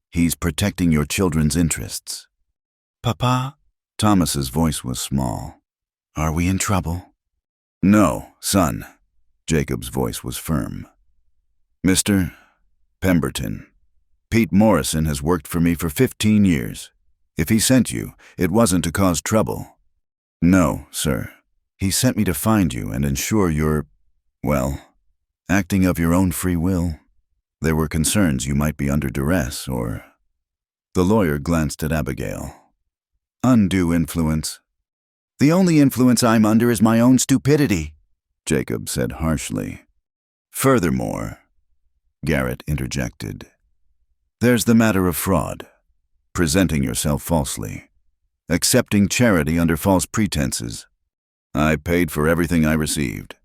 He's protecting your children's interests. Papa? Thomas's voice was small. Are we in trouble? No, son. Jacob's voice was firm. Mr. Pemberton, Pete Morrison has worked for me for 15 years. If he sent you, it wasn't to cause trouble. No, sir. He sent me to find you and ensure you're, acting of your own free will. There were concerns you might be under duress or... The lawyer glanced at Abigail. Undue influence. The only influence I'm under is my own stupidity, Jacob said harshly. Furthermore, Garrett interjected, there's the matter of fraud, presenting yourself falsely, accepting charity under false pretenses. I paid for everything I received,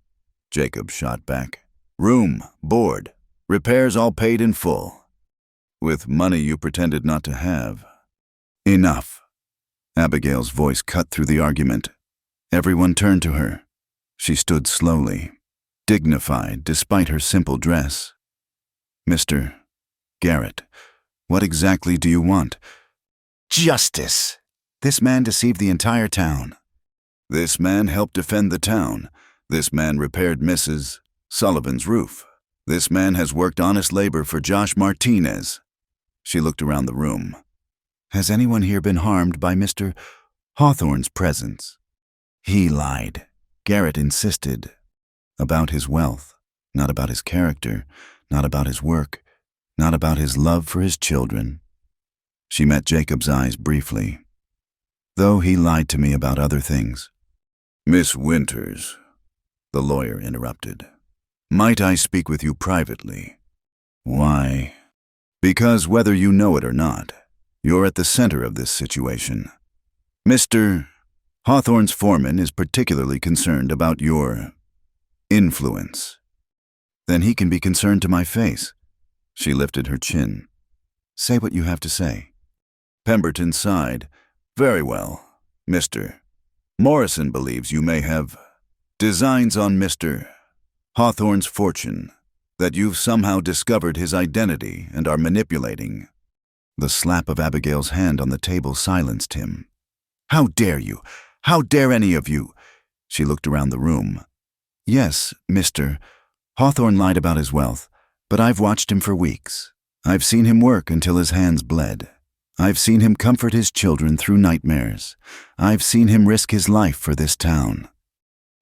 Jacob shot back. Room, board, repairs all paid in full, with money you pretended not to have. Enough. Abigail's voice cut through the argument. Everyone turned to her. She stood slowly, dignified despite her simple dress. Mr. Garrett, what exactly do you want? Justice. This man deceived the entire town. This man helped defend the town. This man repaired Mrs. Sullivan's roof. This man has worked honest labor for Josh Martinez. She looked around the room. Has anyone here been harmed by Mr. Hawthorne's presence? He lied. Garrett insisted. About his wealth, not about his character, not about his work, not about his love for his children. She met Jacob's eyes briefly. Though he lied to me about other things. Miss Winters, the lawyer interrupted. Might I speak with you privately? Why? Because whether you know it or not, you're at the center of this situation. Mr. Hawthorne's foreman is particularly concerned about your influence. Then he can be concerned to my face. She lifted her chin. Say what you have to say. Pemberton sighed. Very well, Mr. Morrison believes you may have designs on Mr. Hawthorne's fortune, that you've somehow discovered his identity and are manipulating. The slap of Abigail's hand on the table silenced him. How dare you? How dare any of you? She looked around the room. Yes, Mr. Hawthorne lied about his wealth, but I've watched him for weeks. I've seen him work until his hands bled. I've seen him comfort his children through nightmares. I've seen him risk his life for this town.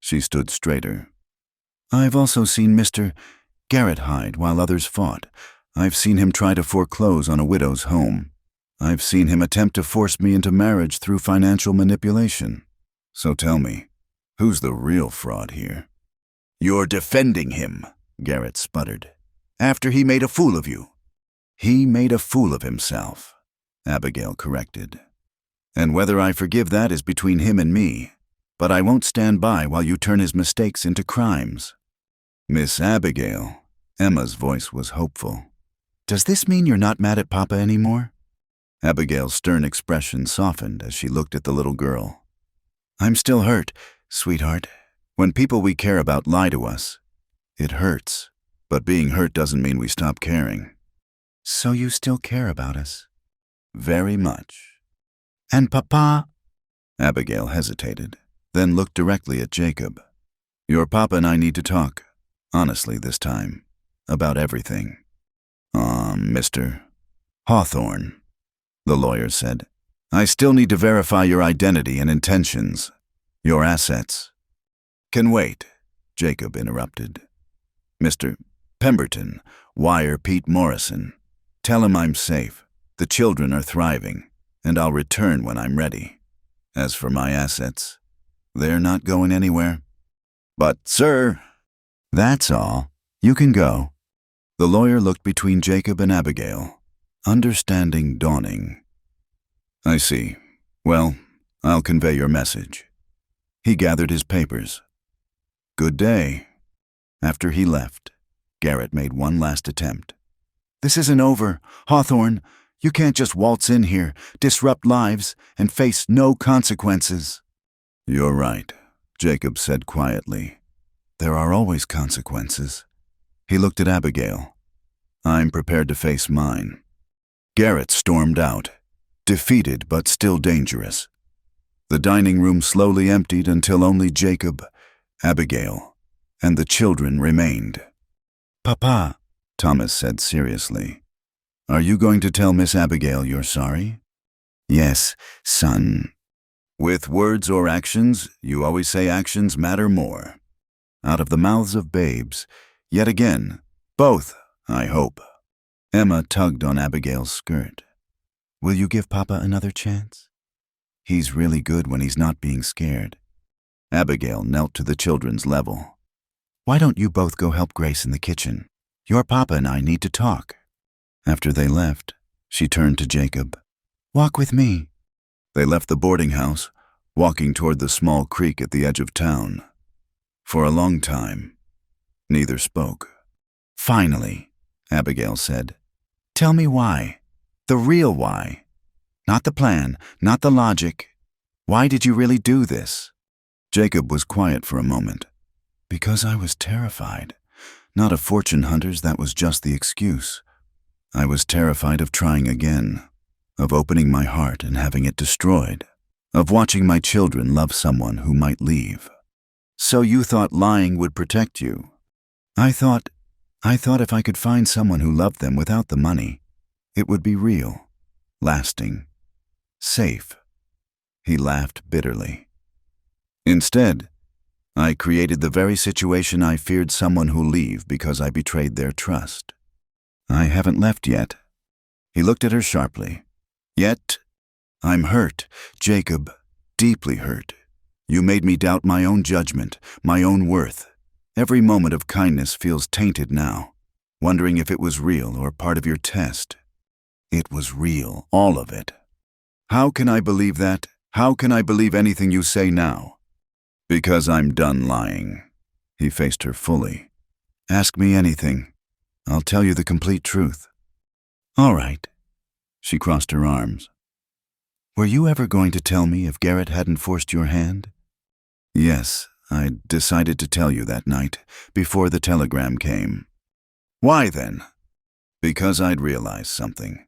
She stood straighter. I've also seen Mr. Garrett hide while others fought. I've seen him try to foreclose on a widow's home. I've seen him attempt to force me into marriage through financial manipulation. So tell me, who's the real fraud here? You're defending him, Garrett sputtered, after he made a fool of you. He made a fool of himself, Abigail corrected. And whether I forgive that is between him and me, but I won't stand by while you turn his mistakes into crimes. Miss Abigail, Emma's voice was hopeful. Does this mean you're not mad at Papa anymore? Abigail's stern expression softened as she looked at the little girl. I'm still hurt, sweetheart. When people we care about lie to us, it hurts, but being hurt doesn't mean we stop caring. So you still care about us? Very much. And Papa? Abigail hesitated, then looked directly at Jacob. Your Papa and I need to talk, honestly this time, about everything. Mr. Hawthorne, the lawyer said. I still need to verify your identity and intentions, your assets. Can wait, Jacob interrupted. Mr. Pemberton, wire Pete Morrison. Tell him I'm safe, the children are thriving, and I'll return when I'm ready. As for my assets, they're not going anywhere. But, sir, that's all. You can go. The lawyer looked between Jacob and Abigail, understanding dawning. I see. Well, I'll convey your message. He gathered his papers. Good day. After he left, Garrett made one last attempt. This isn't over, Hawthorne. You can't just waltz in here, disrupt lives, and face no consequences. You're right, Jacob said quietly. There are always consequences. He looked at Abigail. I'm prepared to face mine. Garrett stormed out, defeated but still dangerous. The dining room slowly emptied until only Jacob, Abigail, and the children remained. Papa, Thomas said seriously, are you going to tell Miss Abigail you're sorry? Yes, son. With words or actions, you always say actions matter more. Out of the mouths of babes, yet again, both, I hope. Emma tugged on Abigail's skirt. Will you give Papa another chance? He's really good when he's not being scared. Abigail knelt to the children's level. Why don't you both go help Grace in the kitchen? Your Papa and I need to talk. After they left, she turned to Jacob. Walk with me. They left the boarding house, walking toward the small creek at the edge of town. For a long time, neither spoke. Finally, Abigail said, tell me why. The real why. Not the plan, not the logic. Why did you really do this? Jacob was quiet for a moment. Because I was terrified. Not of fortune hunters, that was just the excuse. I was terrified of trying again, of opening my heart and having it destroyed, of watching my children love someone who might leave. So you thought lying would protect you? I thought if I could find someone who loved them without the money, it would be real, lasting, safe. He laughed bitterly. Instead, I created the very situation I feared someone who'll leave because I betrayed their trust. I haven't left yet. He looked at her sharply. Yet, I'm hurt, Jacob, deeply hurt. You made me doubt my own judgment, my own worth. Every moment of kindness feels tainted now, wondering if it was real or part of your test. It was real, all of it. How can I believe that? How can I believe anything you say now? Because I'm done lying. He faced her fully. Ask me anything. I'll tell you the complete truth. All right. She crossed her arms. Were you ever going to tell me if Garrett hadn't forced your hand? Yes, I decided to tell you that night, before the telegram came. Why then? Because I'd realized something.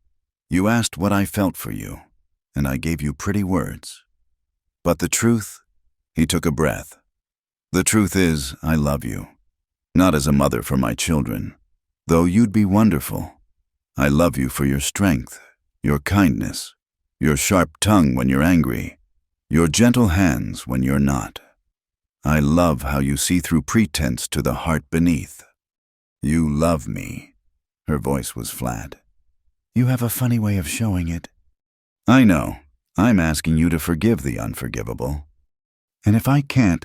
You asked what I felt for you, and I gave you pretty words. But the truth? He took a breath. The truth is, I love you. Not as a mother for my children, though you'd be wonderful. I love you for your strength, your kindness, your sharp tongue when you're angry, your gentle hands when you're not. I love how you see through pretense to the heart beneath. You love me. Her voice was flat. You have a funny way of showing it. I know. I'm asking you to forgive the unforgivable. And if I can't,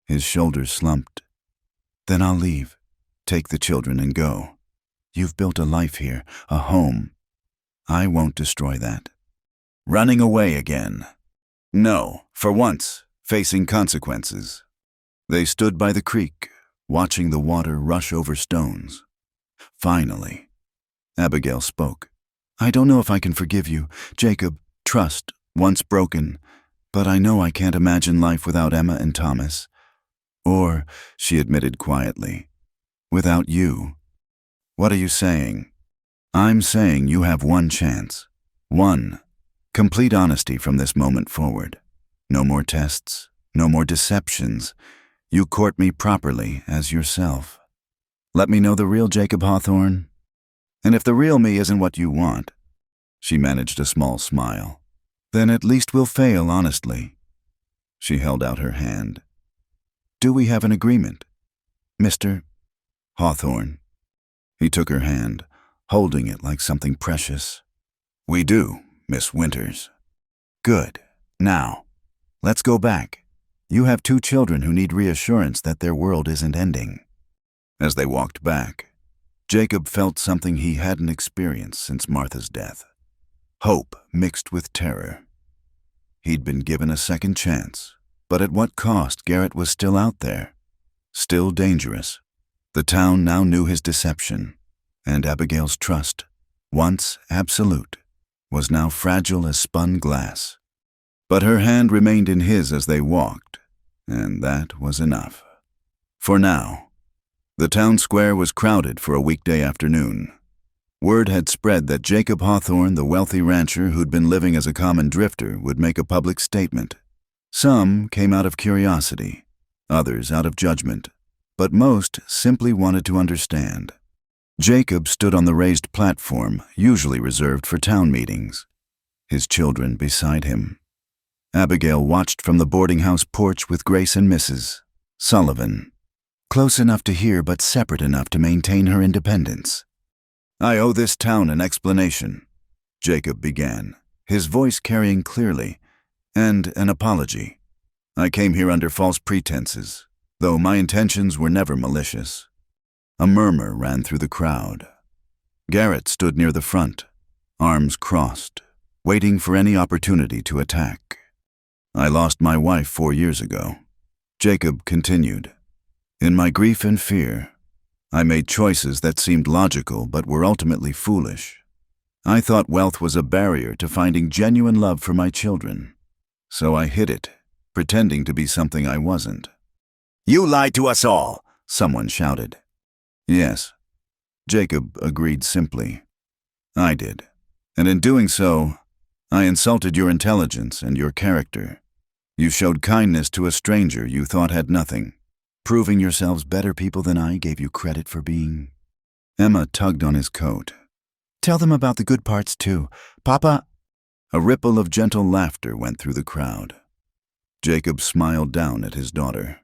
his shoulders slumped. Then I'll leave, take the children and go. You've built a life here, a home. I won't destroy that. Running away again. No, for once, facing consequences. They stood by the creek, watching the water rush over stones. Finally, Abigail spoke. I don't know if I can forgive you, Jacob. Trust, once broken, but I know I can't imagine life without Emma and Thomas. Or, she admitted quietly, without you. What are you saying? I'm saying you have one chance. One. Complete honesty from this moment forward. No more tests, no more deceptions. You court me properly as yourself. Let me know the real Jacob Hawthorne. And if the real me isn't what you want, she managed a small smile, then at least we'll fail honestly. She held out her hand. Do we have an agreement, Mr. Hawthorne? He took her hand, holding it like something precious. We do, Miss Winters. Good. Now, let's go back. You have 2 children who need reassurance that their world isn't ending. As they walked back, Jacob felt something he hadn't experienced since Martha's death. Hope mixed with terror. He'd been given a second chance, but at what cost? Garrett was still out there, still dangerous. The town now knew his deception, and Abigail's trust, once absolute, was now fragile as spun glass. But her hand remained in his as they walked, and that was enough. For now. The town square was crowded for a weekday afternoon. Word had spread that Jacob Hawthorne, the wealthy rancher who'd been living as a common drifter, would make a public statement. Some came out of curiosity, others out of judgment, but most simply wanted to understand. Jacob stood on the raised platform, usually reserved for town meetings, his children beside him. Abigail watched from the boarding house porch with Grace and Mrs. Sullivan, close enough to hear but separate enough to maintain her independence. I owe this town an explanation, Jacob began, his voice carrying clearly, and an apology. I came here under false pretenses, though my intentions were never malicious. A murmur ran through the crowd. Garrett stood near the front, arms crossed, waiting for any opportunity to attack. I lost my wife 4 years ago. Jacob continued. In my grief and fear, I made choices that seemed logical but were ultimately foolish. I thought wealth was a barrier to finding genuine love for my children. So I hid it, pretending to be something I wasn't. You lied to us all, someone shouted. Yes, Jacob agreed simply. I did. And in doing so, I insulted your intelligence and your character. You showed kindness to a stranger you thought had nothing. Proving yourselves better people than I gave you credit for being. Emma tugged on his coat. Tell them about the good parts too. Papa. A ripple of gentle laughter went through the crowd. Jacob smiled down at his daughter.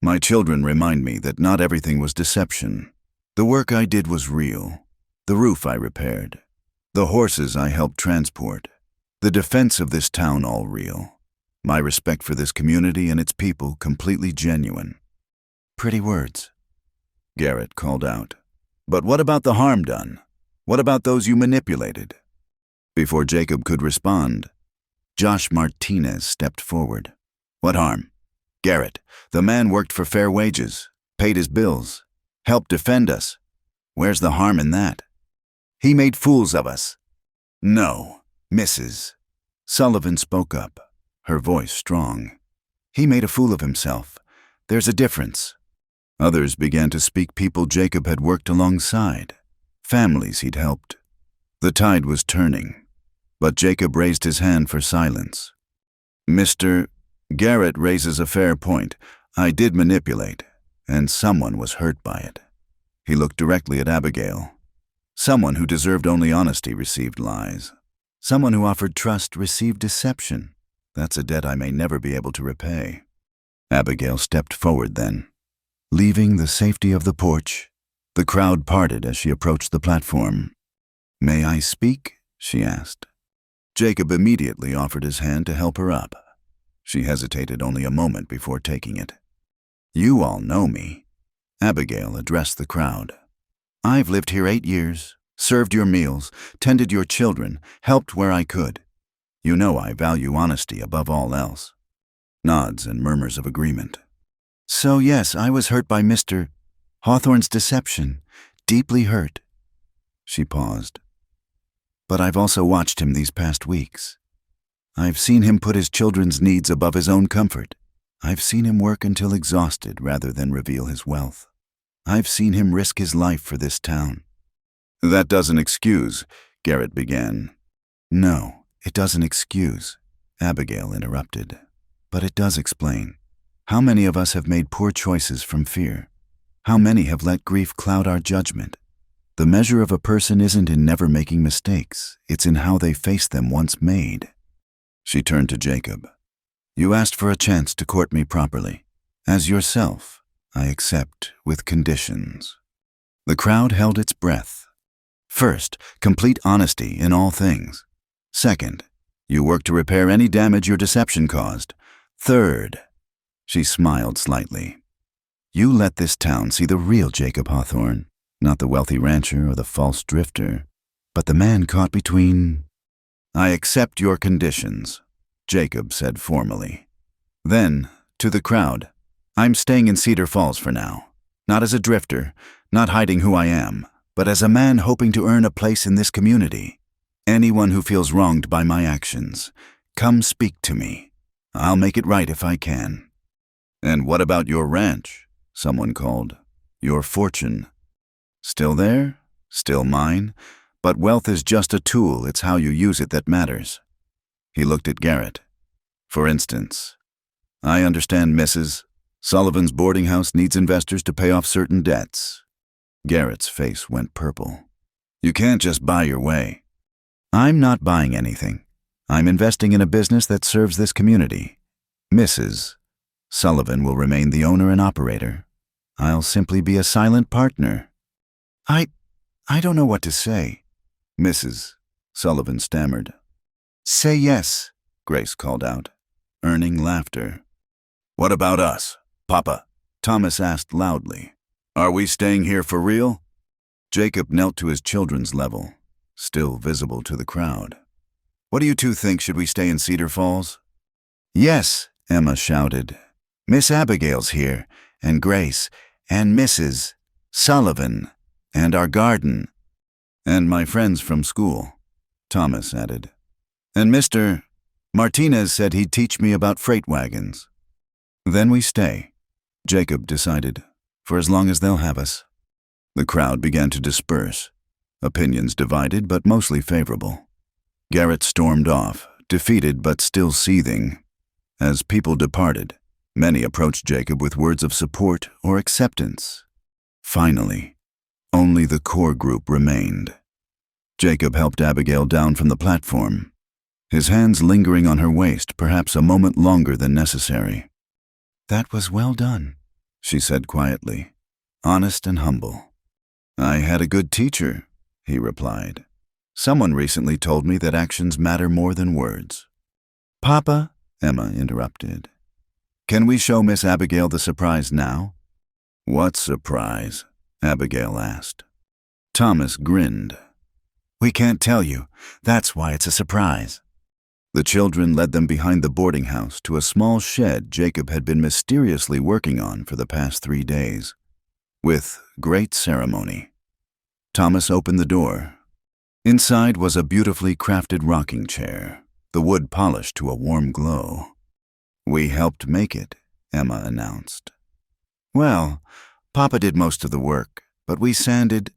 My children remind me that not everything was deception. The work I did was real. The roof I repaired. The horses I helped transport. The defense of this town all real. My respect for this community and its people completely genuine. Pretty words, Garrett called out. But what about the harm done? What about those you manipulated? Before Jacob could respond, Josh Martinez stepped forward. What harm? Garrett, the man worked for fair wages, paid his bills, helped defend us. Where's the harm in that? He made fools of us. No, Mrs. Sullivan spoke up, her voice strong. He made a fool of himself. There's a difference. Others began to speak, people Jacob had worked alongside, families he'd helped. The tide was turning, but Jacob raised his hand for silence. Mr. Garrett raises a fair point. I did manipulate, and someone was hurt by it. He looked directly at Abigail. Someone who deserved only honesty received lies. Someone who offered trust received deception. That's a debt I may never be able to repay. Abigail stepped forward then. Leaving the safety of the porch, the crowd parted as she approached the platform. May I speak? She asked. Jacob immediately offered his hand to help her up. She hesitated only a moment before taking it. You all know me. Abigail addressed the crowd. I've lived here 8 years, served your meals, tended your children, helped where I could. You know I value honesty above all else. Nods and murmurs of agreement. So yes, I was hurt by Mr. Hawthorne's deception, deeply hurt. She paused. But I've also watched him these past weeks. I've seen him put his children's needs above his own comfort. I've seen him work until exhausted rather than reveal his wealth. I've seen him risk his life for this town. That doesn't excuse, Garrett began. No, it doesn't excuse, Abigail interrupted. But it does explain. How many of us have made poor choices from fear? How many have let grief cloud our judgment? The measure of a person isn't in never making mistakes, it's in how they face them once made. She turned to Jacob. You asked for a chance to court me properly. As yourself, I accept with conditions. The crowd held its breath. First, complete honesty in all things. Second, you work to repair any damage your deception caused. Third, she smiled slightly. You let this town see the real Jacob Hawthorne, not the wealthy rancher or the false drifter, but the man caught between. I accept your conditions, Jacob said formally. Then, to the crowd, I'm staying in Cedar Falls for now, not as a drifter, not hiding who I am, but as a man hoping to earn a place in this community. Anyone who feels wronged by my actions, come speak to me. I'll make it right if I can. And what about your ranch? Someone called. Your fortune. Still there? Still mine? But wealth is just a tool, it's how you use it that matters. He looked at Garrett. For instance, I understand Mrs. Sullivan's boarding house needs investors to pay off certain debts. Garrett's face went purple. You can't just buy your way. I'm not buying anything. I'm investing in a business that serves this community. Mrs. Sullivan will remain the owner and operator. I'll simply be a silent partner. I don't know what to say, Mrs. Sullivan stammered. Say yes, Grace called out, earning laughter. What about us, Papa? Thomas asked loudly. Are we staying here for real? Jacob knelt to his children's level, still visible to the crowd. What do you two think? Should we stay in Cedar Falls? Yes, Emma shouted. Miss Abigail's here, and Grace, and Mrs. Sullivan, and our garden. And my friends from school, Thomas added. And Mr. Martinez said he'd teach me about freight wagons. Then we stay, Jacob decided, for as long as they'll have us. The crowd began to disperse, opinions divided but mostly favorable. Garrett stormed off, defeated but still seething. As people departed, many approached Jacob with words of support or acceptance. Finally, only the core group remained. Jacob helped Abigail down from the platform, his hands lingering on her waist perhaps a moment longer than necessary. That was well done, she said quietly, honest and humble. I had a good teacher, he replied. Someone recently told me that actions matter more than words. Papa, Emma interrupted. Can we show Miss Abigail the surprise now? What surprise? Abigail asked. Thomas grinned. We can't tell you. That's why it's a surprise. The children led them behind the boarding house to a small shed Jacob had been mysteriously working on for the past 3 days. With great ceremony, Thomas opened the door. Inside was a beautifully crafted rocking chair, the wood polished to a warm glow. "We helped make it," Emma announced. "Well, Papa did most of the work, but we sanded—"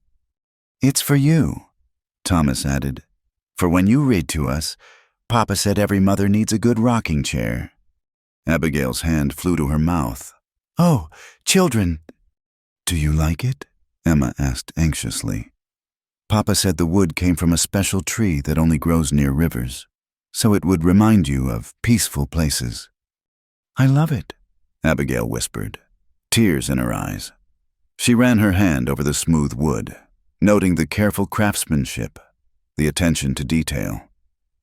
"It's for you," Thomas added. "For when you read to us, Papa said every mother needs a good rocking chair." Abigail's hand flew to her mouth. "Oh, children!" "Do you like it?" Emma asked anxiously. "Papa said the wood came from a special tree that only grows near rivers, so it would remind you of peaceful places." "I love it," Abigail whispered, tears in her eyes. She ran her hand over the smooth wood, noting the careful craftsmanship, the attention to detail.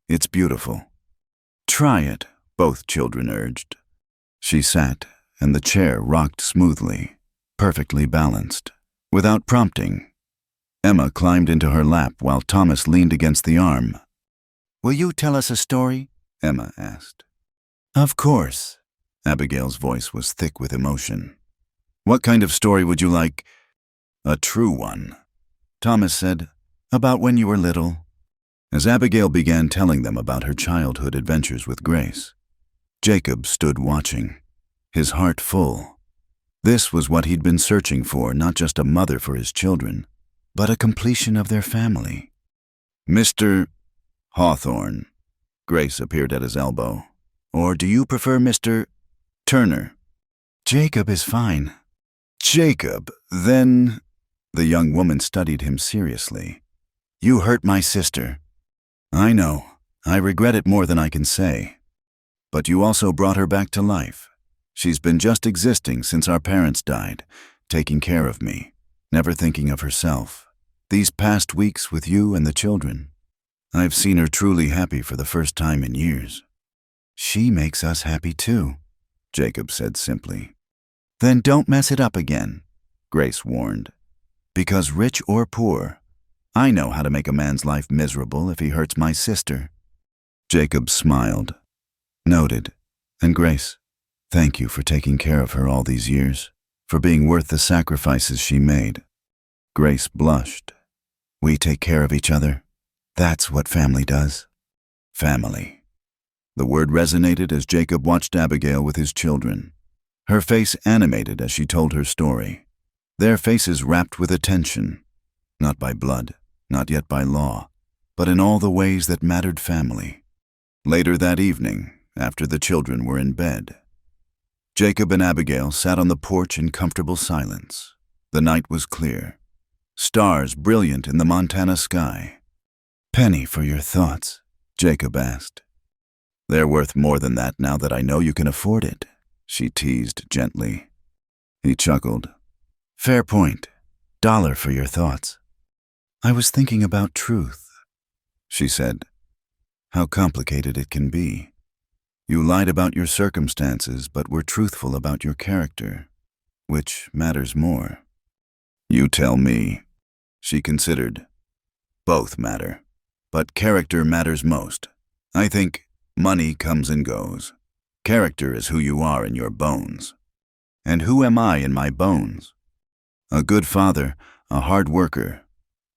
"It's beautiful." "Try it," both children urged. She sat, and the chair rocked smoothly, perfectly balanced. Without prompting, Emma climbed into her lap while Thomas leaned against the arm. "Will you tell us a story?" Emma asked. "Of course." Abigail's voice was thick with emotion. "What kind of story would you like?" "A true one," Thomas said. "About when you were little." As Abigail began telling them about her childhood adventures with Grace, Jacob stood watching, his heart full. This was what he'd been searching for, not just a mother for his children, but a completion of their family. "Mr. Hawthorne," Grace appeared at his elbow. "Or do you prefer Mr. Turner?" "Jacob is fine." "Jacob, then—" The young woman studied him seriously. "You hurt my sister." "I know. I regret it more than I can say. But you also brought her back to life. She's been just existing since our parents died, taking care of me, never thinking of herself. These past weeks with you and the children, I've seen her truly happy for the first time in years." "She makes us happy too," Jacob said simply. "Then don't mess it up again," Grace warned. "Because rich or poor, I know how to make a man's life miserable if he hurts my sister." Jacob smiled. "Noted. And Grace, thank you for taking care of her all these years, for being worth the sacrifices she made." Grace blushed. "We take care of each other. That's what family does." Family. The word resonated as Jacob watched Abigail with his children. Her face animated as she told her story. Their faces rapt with attention, not by blood, not yet by law, but in all the ways that mattered family. Later that evening, after the children were in bed, Jacob and Abigail sat on the porch in comfortable silence. The night was clear, stars brilliant in the Montana sky. "Penny for your thoughts?" Jacob asked. "They're worth more than that now that I know you can afford it," she teased gently. He chuckled. "Fair point. $1 for your thoughts." "I was thinking about truth," she said. "How complicated it can be. You lied about your circumstances, but were truthful about your character. Which matters more?" "You tell me." She considered. "Both matter, but character matters most. I think money comes and goes. Character is who you are in your bones. And who am I in my bones? A good father, a hard worker,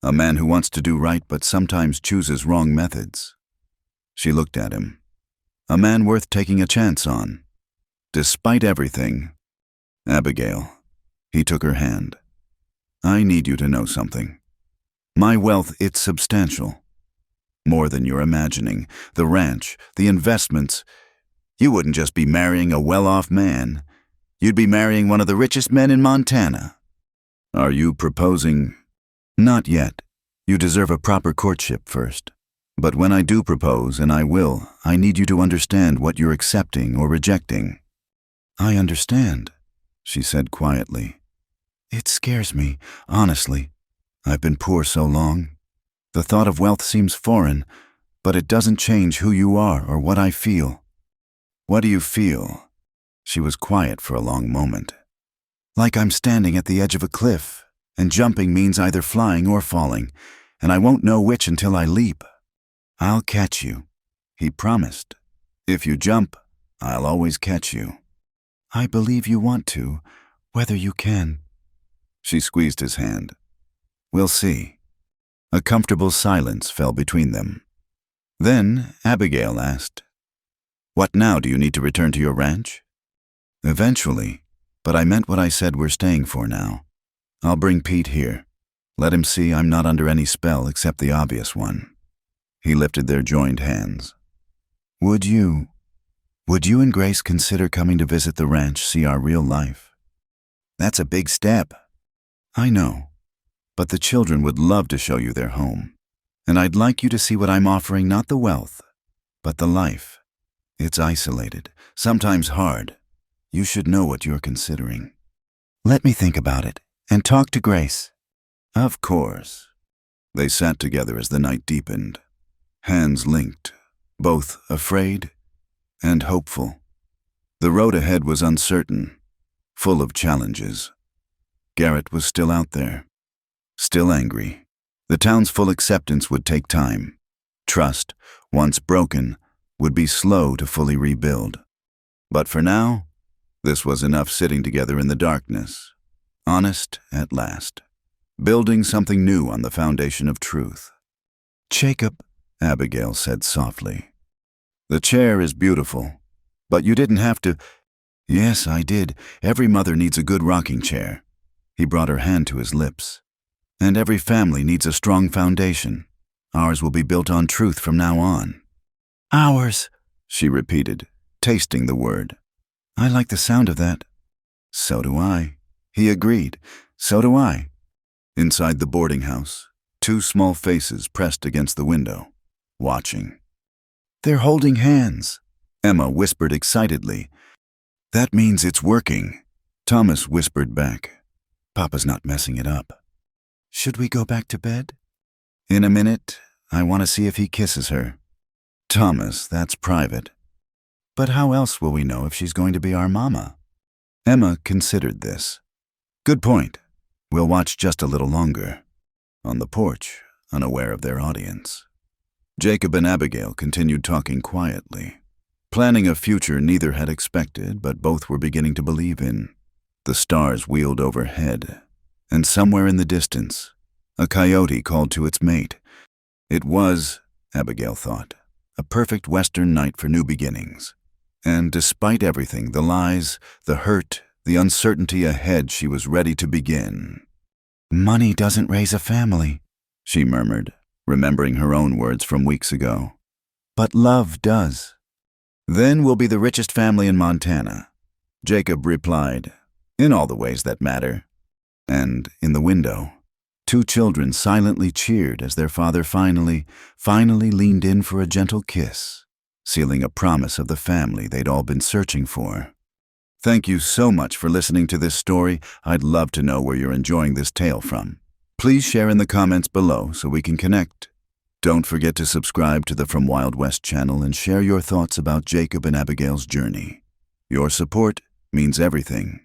a man who wants to do right but sometimes chooses wrong methods." She looked at him. "A man worth taking a chance on. Despite everything." "Abigail," he took her hand, "I need you to know something. My wealth, it's substantial. More than you're imagining. The ranch, the investments. You wouldn't just be marrying a well-off man. You'd be marrying one of the richest men in Montana." "Are you proposing?" "Not yet. You deserve a proper courtship first. But when I do propose, and I will, I need you to understand what you're accepting or rejecting." "I understand," she said quietly. "It scares me, honestly. I've been poor so long. The thought of wealth seems foreign, but it doesn't change who you are or what I feel." "What do you feel?" She was quiet for a long moment. "Like I'm standing at the edge of a cliff, and jumping means either flying or falling, and I won't know which until I leap." "I'll catch you," he promised. "If you jump, I'll always catch you." "I believe you want to, whether you can." She squeezed his hand. We'll see. A comfortable silence fell between them. Then Abigail asked, What now? Do you need to return to your ranch? Eventually, but I meant what I said. We're staying for now. I'll bring Pete here. Let him see I'm not under any spell except the obvious one. He lifted their joined hands. Would you and Grace consider coming to visit the ranch, see our real life? That's a big step. I know, but the children would love to show you their home. And I'd like you to see what I'm offering, not the wealth, but the life. It's isolated, sometimes hard. You should know what you're considering. Let me think about it and talk to Grace. Of course. They sat together as the night deepened, hands linked, both afraid and hopeful. The road ahead was uncertain, full of challenges. Garrett was still out there, still angry. The town's full acceptance would take time. Trust, once broken, would be slow to fully rebuild. But for now, this was enough sitting together in the darkness, honest at last, building something new on the foundation of truth. Jacob, Abigail said softly. The chair is beautiful, but you didn't have to. Yes, I did. Every mother needs a good rocking chair. He brought her hand to his lips. And every family needs a strong foundation. Ours will be built on truth from now on. Ours, she repeated, tasting the word. I like the sound of that. So do I. He agreed. So do I. Inside the boarding house, two small faces pressed against the window, watching. They're holding hands, Emma whispered excitedly. That means it's working, Thomas whispered back. Papa's not messing it up. Should we go back to bed? In a minute. I want to see if he kisses her. Thomas, that's private. But how else will we know if she's going to be our mama? Emma considered this. Good point. We'll watch just a little longer. On the porch, unaware of their audience. Jacob and Abigail continued talking quietly, planning a future neither had expected but both were beginning to believe in. The stars wheeled overhead, and somewhere in the distance, a coyote called to its mate. It was, Abigail thought, a perfect Western night for new beginnings. And despite everything, the lies, the hurt, the uncertainty ahead, she was ready to begin. Money doesn't raise a family, she murmured, remembering her own words from weeks ago. But love does. Then we'll be the richest family in Montana, Jacob replied, in all the ways that matter. And in the window, two children silently cheered as their father finally leaned in for a gentle kiss, sealing a promise of the family they'd all been searching for. Thank you so much for listening to this story. I'd love to know where you're enjoying this tale from. Please share in the comments below so we can connect. Don't forget to subscribe to the From Wild West channel and share your thoughts about Jacob and Abigail's journey. Your support means everything.